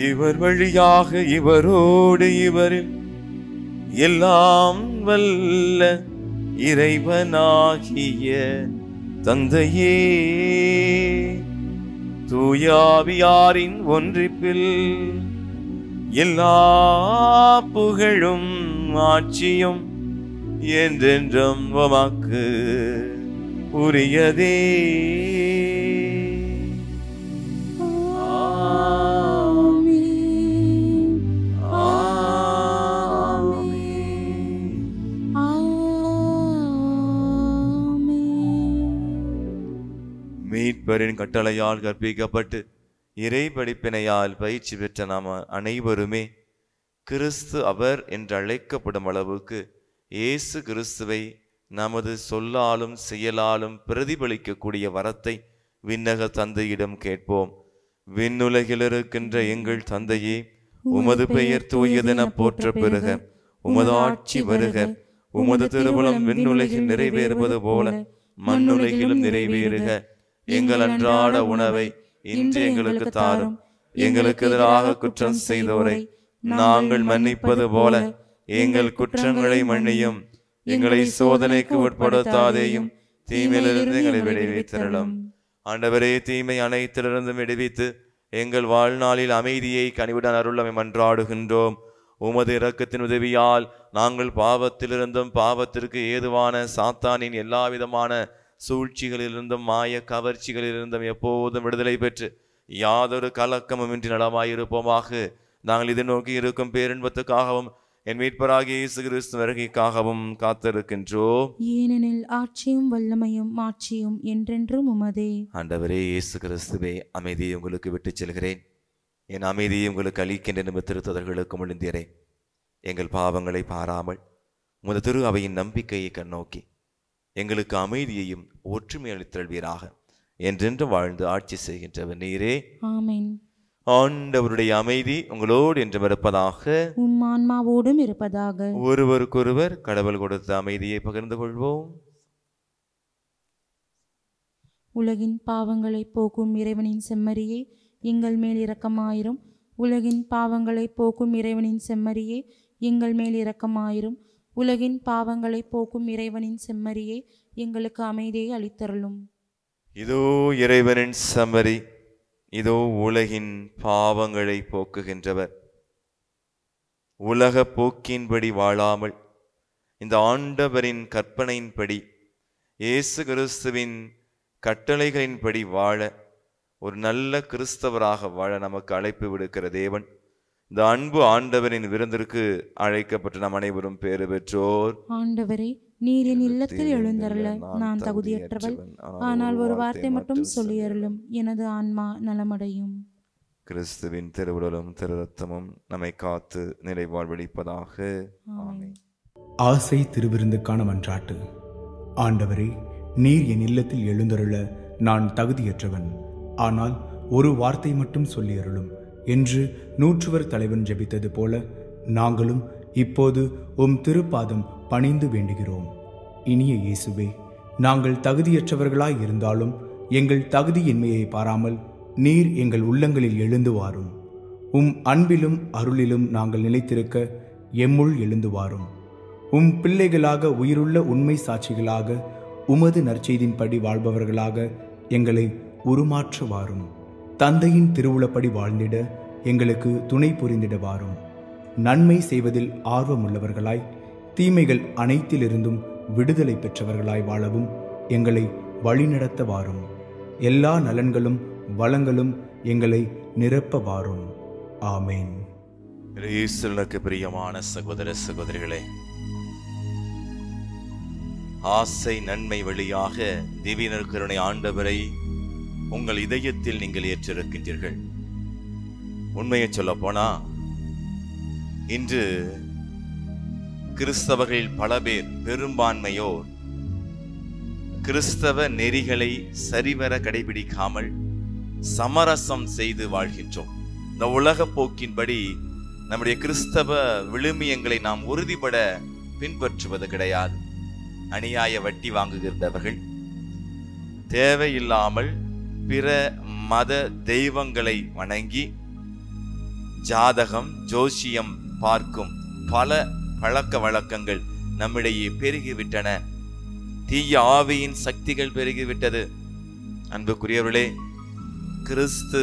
இவர் வழியாக இவரோடு இவரில் எல்லாம் வல்ல இறைவனாகிய தந்தையே, தூய ஆவியாரின் ஒன்றிப்பில் எல்லா புகழும் ஆட்சியும் என்றென்றும் உமக்கு உரியதே. மீட்பரின் கட்டளையால் கற்பிக்கப்பட்டு இறை படிப்பினையால் பயிற்சி பெற்ற நாம் அனைவருமே கிறிஸ்து அவர் என்று அழைக்கப்படும் அளவுக்கு இயேசு கிறிஸ்துவை நமது சொல்லாலும் செயலாலும் பிரதிபலிக்கக்கூடிய வரத்தை விண்ணக தந்தையிடம் கேட்போம். விண்ணுலகில் இருக்கின்ற எங்கள் தந்தையே, உமது பெயர் தூயதென போற்ற பெறுக, உமது ஆட்சி வருக, உமது திருவுளம் விண்ணுலகில் நிறைவேறுவது போல மண்ணுலகிலும் நிறைவேறுக. எங்கள் அன்றாட உணவை இன்று எங்களுக்கு தாரும். எங்களுக்கு எதிராக குற்றம் செய்தோரை நாங்கள் மன்னிப்பது போல எங்கள் குற்றங்களை மன்னியும். எங்களை சோதனைக்கு உட்படுத்தாதேயும், தீமையிலிருந்து எங்களை விடுவித்தருளும். ஆண்டவரே, தீமை அனைத்திலிருந்தும் விடுவித்து எங்கள் வாழ்நாளில் அமைதியை கனிவுடன் அருளமை மன்றாடுகின்றோம். உமது இரக்கத்தின் உதவியால் நாங்கள் பாவத்திலிருந்தும் பாவத்திற்கு ஏதுவான சாத்தானின் எல்லா விதமான சூழ்ச்சிகளிலிருந்தும் மாய கவர்ச்சிகளிலிருந்தும் எப்போதும் விடுதலை பெற்று யாதொரு கலக்கமுமின்றி நலமாயிருப்போமாக. நாங்கள் இதை நோக்கி இருக்கும் பேரின்பத்துக்காகவும் என் மீட்பராகிய இயேசு கிறிஸ்து வருகைக்காகவும் காத்திருக்கின்றோம். ஏனெனில் ஆட்சியும் வல்லமையும் மாட்சியும் என்றென்றும் உமதே. ஆண்டவரே இயேசு கிறிஸ்துவே, அமைதியை உங்களுக்கு விட்டு செல்கிறேன், என் அமைதியை உங்களுக்கு அளிக்கின்ற திருத்ததர்களுக்கு முழுந்தீரே. எங்கள் பாவங்களை பாராமல் உமது திரு அவையின் நம்பிக்கையை கண்ணோக்கி எங்களுக்கு அமைதியையும் ஒற்றுமை அளித்தல்வீராக. என்றென்று வாழ்ந்து ஆட்சி செய்கின்றவர் நீரே. ஆமென். ஆண்டவருடைய அமைதி உங்களோடு என்றும் இருப்பதாக, உம் ஆன்மாவோடும் இருப்பதாக. ஒருவருக்கொருவர் கடவுள் கொடுத்த அமைதியை பகிர்ந்து கொள்வோம். உலகின் பாவங்களை போக்கும் இறைவனின் செம்மறியே, எங்கள் மேல் இரக்கமாயிரும். உலகின் பாவங்களை போக்கும் இறைவனின் செம்மறியே, எங்கள் மேல் இரக்கமாயிரும். உலகின் பாவங்களை போக்கும் இறைவனின் செம்மறியே, எங்களுக்கு அமைதியை அளித்தருளும். இதோ இறைவனின் செம்மறி, இதோ உலகின் பாவங்களை போக்குகின்றவர். உலக போக்கின்படி வாழாமல் இந்த ஆண்டவரின் கற்பனையின்படி இயேசு கிறிஸ்துவின் கட்டளைகளின்படி வாழ, ஒரு நல்ல கிறிஸ்தவராக வாழ நமக்கு அழைப்பு விடுக்கிற தேவன் இந்த அன்பு ஆண்டவரின் விருந்திற்கு அழைக்கப்பட்டு நாம் அனைவரும் பேறு பெற்றோர். ஆண்டவரே, நீர் என் இல்லத்தில் எழுந்தருள நான் தகுதியற்றவள். ஆனால் ஒரு வார்த்தை மட்டும் சொல்லியருளும், எனது ஆன்மா நலமடையும். கிறிஸ்துவின் திருவுடலும் திரு ரத்தமும் நம்மை காத்து நிறைவாழ்வளிப்பதாக. ஆமென். ஆசை திருவிருந்துக்கான மன்றாட்டு. ஆண்டவரே, நீர் என் இல்லத்தில் எழுந்தருள நான் தகுதியற்றவன். ஆனால் ஒரு வார்த்தை மட்டும் சொல்லியருளும் என்று நூற்றுவர் தலைவன் ஜெபித்தது போல நாங்களும் இப்போது உம் திருப்பாதம் பணிந்து வேண்டுகிறோம். இனிய இயேசுவே, நாங்கள் தகுதியற்றவர்களாய் இருந்தாலும் எங்கள் தகுதியின்மையை பாராமல் நீர் எங்கள் உள்ளங்களில் எழுந்து வாரும். உம் அன்பிலும் அருளிலும் நாங்கள் நிலைத்திருக்க எம்முள் எழுந்து வாரும். உம் பிள்ளைகளாக உயிருள்ள உண்மை சாட்சிகளாக உமது நற்செய்தின்படி வாழ்பவர்களாக எங்களை உருமாற்ற வாரும். தந்தையின் திருவுளப்படி வாழ்ந்திட எங்களுக்கு துணை புரிந்திட வாரும். நன்மை செய்வதில் ஆர்வமுள்ளவர்களாய் தீமைகள் அனைத்திலிருந்தும் விடுதலை பெற்றவர்களாய் வாழவும் எங்களை வழிநடத்த வாரும். எல்லா நலன்களும் வளங்களும் எங்களை நிரப்ப வாரும். ஆமேன். இயேசுவுக்கு பிரியமான சகோதர சகோதரிகளே, ஆசை நன்மை வழியாக திவ்ய கருணை ஆண்டவரை உங்கள் இதயத்தில் நீங்கள் ஏற்றிருக்கின்றீர்கள். உண்மையை சொல்ல போனா, இன்று கிறிஸ்தவர்களில் பல பேர், பெரும்பான்மையோர் கிறிஸ்தவ நெறிகளை சரிவர கடைபிடிக்காமல் சமரசம் செய்து வாழ்கின்றோம். இந்த உலக போக்கின்படி நம்முடைய கிறிஸ்தவ விழுமியங்களை நாம் உறுதிபட பின்பற்றுவது கிடையாது. அநியாய வட்டி வாங்குகின்றவர்கள், தேவையில்லாமல் பிற மத தெய்வங்களை வணங்கி ஜாதகம் ஜோசியம் பார்க்கும் பல பழக்க வழக்கங்கள் நம்மிடையே பெருகிவிட்டன. தீய ஆவியின் சக்திகள் பெருகிவிட்டது. அன்புக்குரியவர்களே, கிறிஸ்து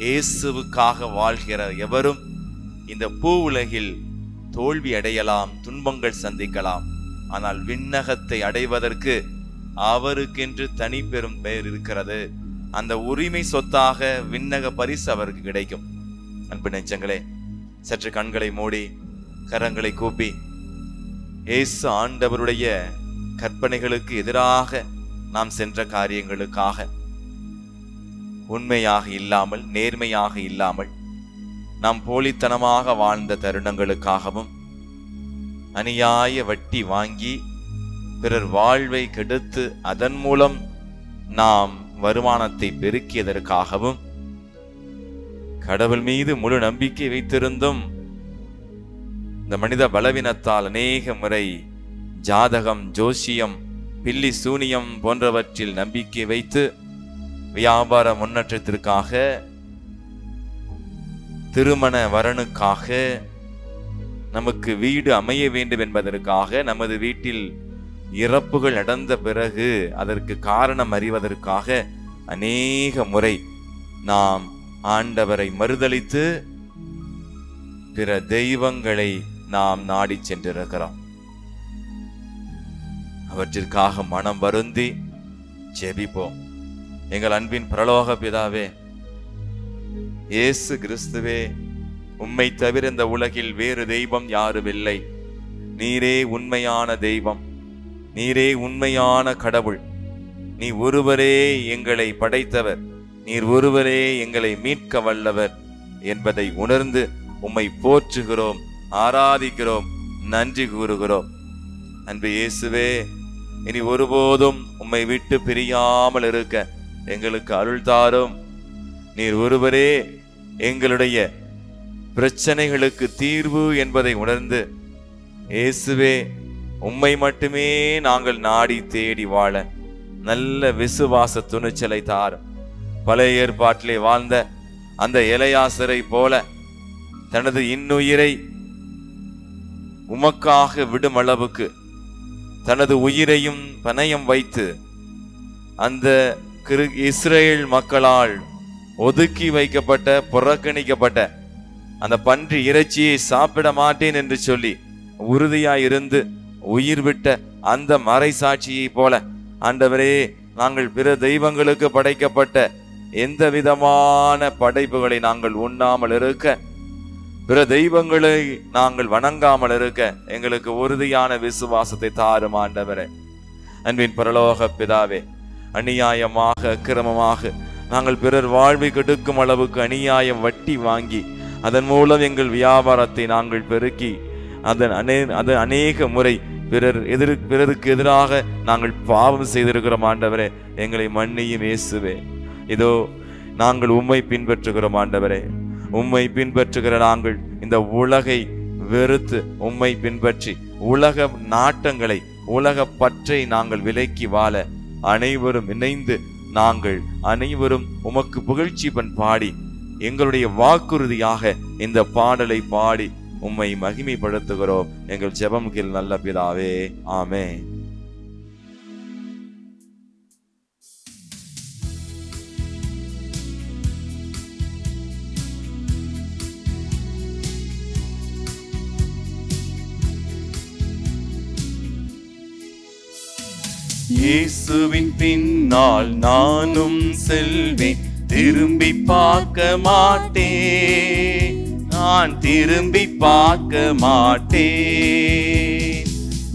இயேசுவுக்காக வாழ்கிற எவரும் இந்த பூ உலகில் தோல்வி அடையலாம், துன்பங்கள் சந்திக்கலாம். ஆனால் விண்ணகத்தை அடைவதற்கு அவருக்கென்று தனி பெரும் பெயர் இருக்கிறது. அந்த உரிமை சொத்தாக விண்ணக பரிசு அவருக்கு கிடைக்கும். அன்பு நெஞ்சங்களே, சற்று கண்களை மூடி கரங்களை கூப்பி இயேசு ஆண்டவருடைய கற்பனைகளுக்கு எதிராக நாம் சென்ற காரியங்களுக்காக, உண்மையாக இல்லாமல் நேர்மையாக இல்லாமல் நாம் போலித்தனமாக வாழ்ந்த தருணங்களுக்காகவும், அநியாய வட்டி வாங்கி பிறர் வாழ்வை கெடுத்து அதன் மூலம் நாம் வருமானத்தை பெருக்கியதற்காகவும், கடவுள் மீது முழு நம்பிக்கை வைத்திருந்தும் இந்த மனித பலவீனத்தால் அநேக முறை ஜாதகம், ஜோசியம், பில்லி சூனியம் போன்றவற்றில் நம்பிக்கை வைத்து வியாபார முன்னேற்றத்திற்காக, திருமண வரனுக்காக, நமக்கு வீடு அமைய வேண்டும் என்பதற்காக, நமது வீட்டில் இறப்புகள் நடந்த பிறகு அதற்கு காரணம் அறிவதற்காக அநேக முறை நாம் ஆண்டவரை மறுதலித்து பிற தெய்வங்களை நாம் நாடி சென்றிருக்கிறோம். அவற்றிற்காக மனம் வருந்தி ஜெபிப்போம். எங்கள் அன்பின் பரலோக பிதாவே, இயேசு கிறிஸ்துவே, உம்மை தவிர இந்த உலகில் வேறு தெய்வம் யாரும் இல்லை. நீரே உண்மையான தெய்வம், நீரே உண்மையான கடவுள். நீ ஒருவரே எங்களை படைத்தவர், நீர் ஒருவரே எங்களை மீட்க வல்லவர் என்பதை உணர்ந்து உம்மை போற்றுகிறோம், ஆராதிக்கிறோம், நன்றி கூறுகிறோம். அன்பு இயேசுவே, இனி ஒருபோதும் உம்மை விட்டு பிரியாமல் இருக்க எங்களுக்கு அருள் தாரும். நீர் ஒருவரே எங்களுடைய பிரச்சனைகளுக்கு தீர்வு என்பதை உணர்ந்து, இயேசுவே, உம்மை மட்டுமே நாங்கள் நாடி தேடி வாழ நல்ல விசுவாச துணிச்சலை தாரும். பழைய ஏற்பாட்டிலே வாழ்ந்த அந்த எலையாசரை போல தனது இன்னுயிரை உமக்காக விடும் அளவுக்கு தனது உயிரையும் பணயம் வைத்து அந்த இஸ்ரேல் மக்களால் ஒதுக்கி வைக்கப்பட்ட, புறக்கணிக்கப்பட்ட அந்த பன்றி இறைச்சியை சாப்பிட மாட்டேன் என்று சொல்லி உறுதியாயிருந்து உயிர் விட்ட அந்த மறைசாட்சியை போல, ஆண்டவரே, நாங்கள் பிற தெய்வங்களுக்கு படைக்கப்பட்ட எந்த விதமான படைப்புகளை நாங்கள் உண்ணாமல் இருக்க, பிற தெய்வங்களை நாங்கள் வணங்காமல் இருக்க எங்களுக்கு உறுதியான விசுவாசத்தை தாரும் ஆண்டவரே. அன்பின் பரலோக பிதாவே, அநியாயமாக, அக்கிரமமாக நாங்கள் பிறர் வாழ்வை கெடுக்கும் அளவுக்கு அநியாயம் வட்டி வாங்கி அதன் மூலம் எங்கள் வியாபாரத்தை நாங்கள் பெருக்கி அது அநேக முறை பிறருக்கு எதிராக நாங்கள் பாவம் செய்திருக்கிறோம் ஆண்டவரே. எங்களை மன்னியும் இயேசுவே. இதோ நாங்கள் உம்மை பின்பற்றுகிறோம் ஆண்டவரே. உம்மை பின்பற்றுகிற நாங்கள் இந்த உலகை வெறுத்து உம்மை பின்பற்றி உலக நாட்டங்களை, உலக பற்றை நாங்கள் விலக்கி வாழ அனைவரும் இணைந்து நாங்கள் அனைவரும் உமக்கு புகழ்ச்சி பாடி எங்களுடைய வாக்குறுதியாக இந்த பாடலை பாடி உம்மை மகிமைப்படுத்துகிறோம். எங்கள் ஜெபம் கேள் நல்ல பிதாவே, ஆமென். இயேசுவின் பின்னால் நானும் செல்வேன், திரும்பி பார்க்க மாட்டேன், நான் திரும்பி பார்க்க மாட்டேன்.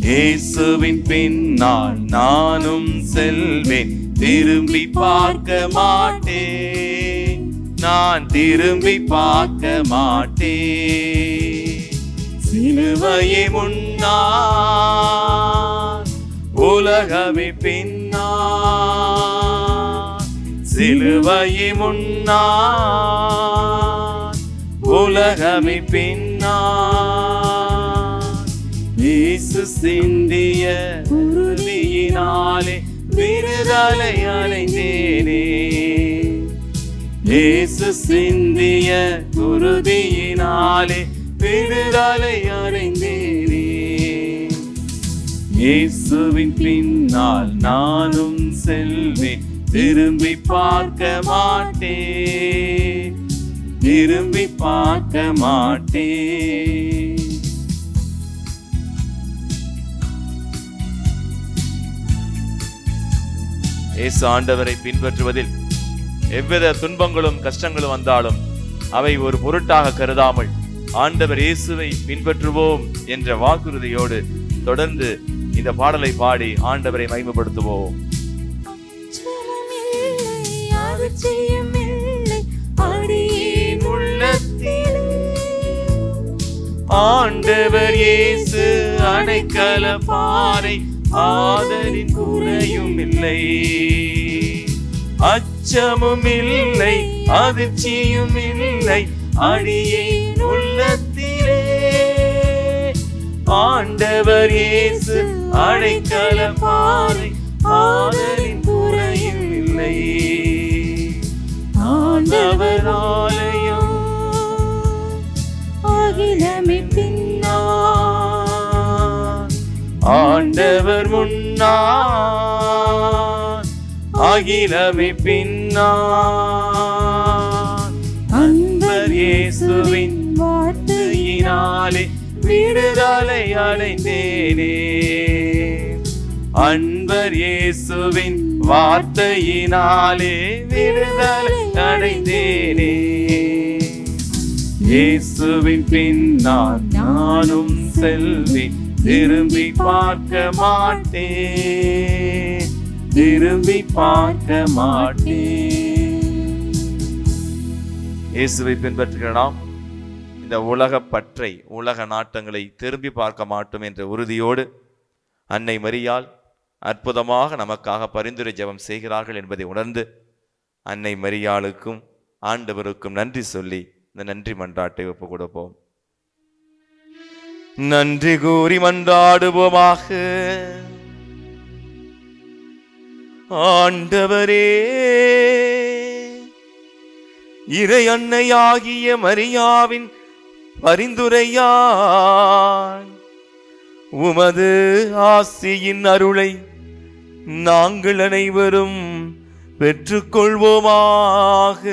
இயேசுவின் பின்னால் நானும் செல்வேன், திரும்பி பார்க்க மாட்டேன், நான் திரும்பி பார்க்க மாட்டேன். சிலுவையை முன்னால், உலகமே பின்னால், சிலுவையை முன்னால், உலகமே பின்னால். இயேசு சிந்திய உறுதியினாலே விடுதலை அடைந்தேனே, இயேசு சிந்திய உறுதியினாலே விடுதலை அடைந்தேனே. இயேசுவின் பின்னால் நானும் செல்வேன், திரும்பி பார்க்க மாட்டேன், திரும்பி பார்க்க மாட்டேன். இயேசு ஆண்டவரை பின்பற்றுவதில் எவ்வித துன்பங்களும் கஷ்டங்களும் வந்தாலும் அவை ஒரு பொருட்டாக கருதாமல் ஆண்டவர் இயேசுவை பின்பற்றுவோம் என்ற வாக்குறுதியோடு தொடர்ந்து இந்த பாடலை பாடி ஆண்டவரை மகிமைப்படுத்துவோம். ஆண்டவர் இயேசு அடைக்கல பாறை, ஆதலின் குறையும் இல்லை, அச்சமும் இல்லை, அதிர்ச்சியும் இல்லை, அடியேன் உள்ளத்திலே. ஆண்டவர் இயேசு அடைக்கலமாய் ஆதரின் துறையில் இல்லை. ஆண்டவர் ஆலயம் அகிலமே பின்னார், ஆண்டவர் முன்னார் அகிலமே பின்னார். அன்பர் இயேசுவின் வார்த்தையினாலே விடுதலை அடைந்தேனே. அன்பர் இயேசுவின் வார்த்தையினாலே விடுதலை அடைந்தேனே. இயேசுவின் பின்னால் நானும் செல்வேன், திரும்பி பார்க்க மாட்டேன், திரும்பி பார்க்க மாட்டேன். இயேசுவை பின்பற்றுகிற நாம் இந்த உலக பற்றை, உலக நாட்டங்களை திரும்பி பார்க்க மாட்டோம் என்ற உறுதியோடு அன்னை மரியாள் அற்புதமாக நமக்காக பரிந்துரை ஜெபம் செய்கிறார்கள் என்பதை உணர்ந்து அன்னை மரியாளுக்கும் ஆண்டவருக்கும் நன்றி சொல்லி இந்த நன்றி மன்றாட்டை ஒப்புக் கொடுப்போம். நன்றி கூறி மன்றாடுவோமாக. ஆண்டவரே, இறை அன்னையாகிய மரியாவின் பரிந்துரையால் உமது ஆசியின் அருளை நாங்கள் அனைவரும் பெற்றுக்கொள்வோமாக.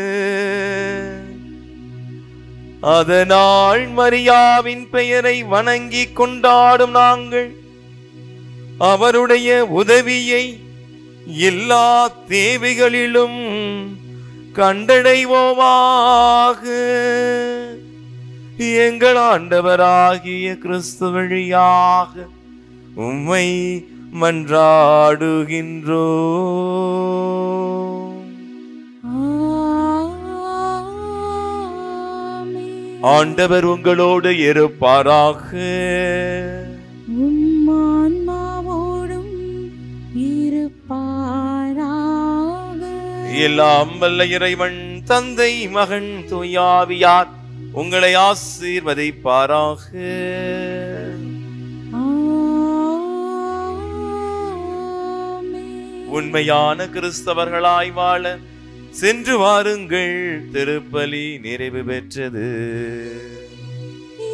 அதனால் மரியாவின் பெயரை வணங்கி கொண்டாடும் நாங்கள் அவருடைய உதவியை எல்லா தேவைகளிலும் கண்டடைவோமாக. எங்கள் ஆண்டவராகிய கிறிஸ்து வழியாக உம்மை மன்றாடுகின்றோம். ஆண்டவர் உங்களோடு இருப்பாராக. உம்மான்மாவோடும் இருப்பாராக. எல்லாம் வல்ல இறைவன் தந்தை, மகன், தூயாவியார் உங்களை ஆசீர்வதிப்பாராக. உண்மையான கிறிஸ்தவர்களாய் வாழ சென்று வாருங்கள். திருப்பலி நிறைவு பெற்றது.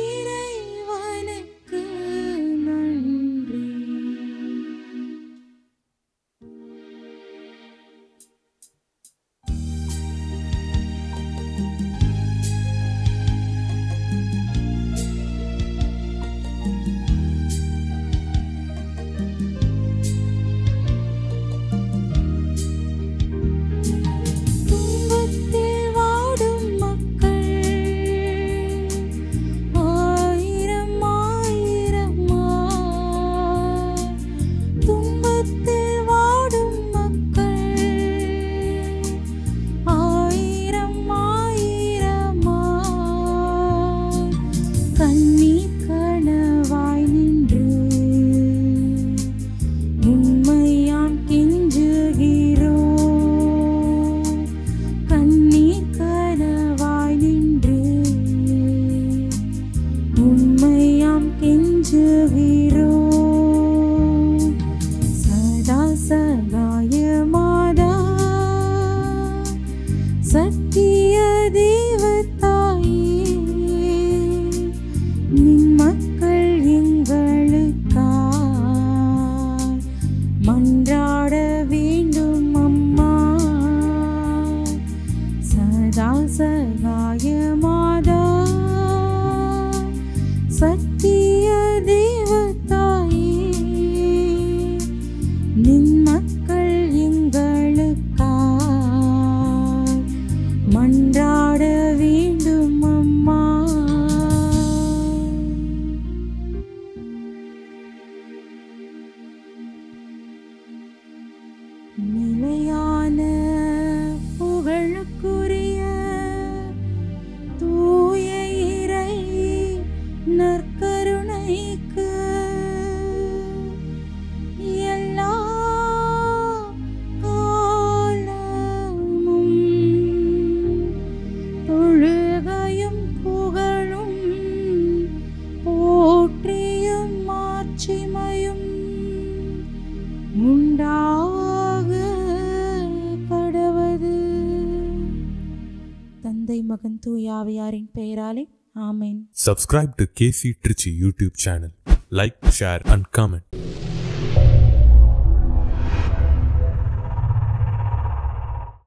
இறைவனுக்கு நன்றி. போற்றியும் மகன் தூய ஆவியாரின் பெயராலே ஆமென். Subscribe to KC Trichy YouTube channel. Like, share and comment.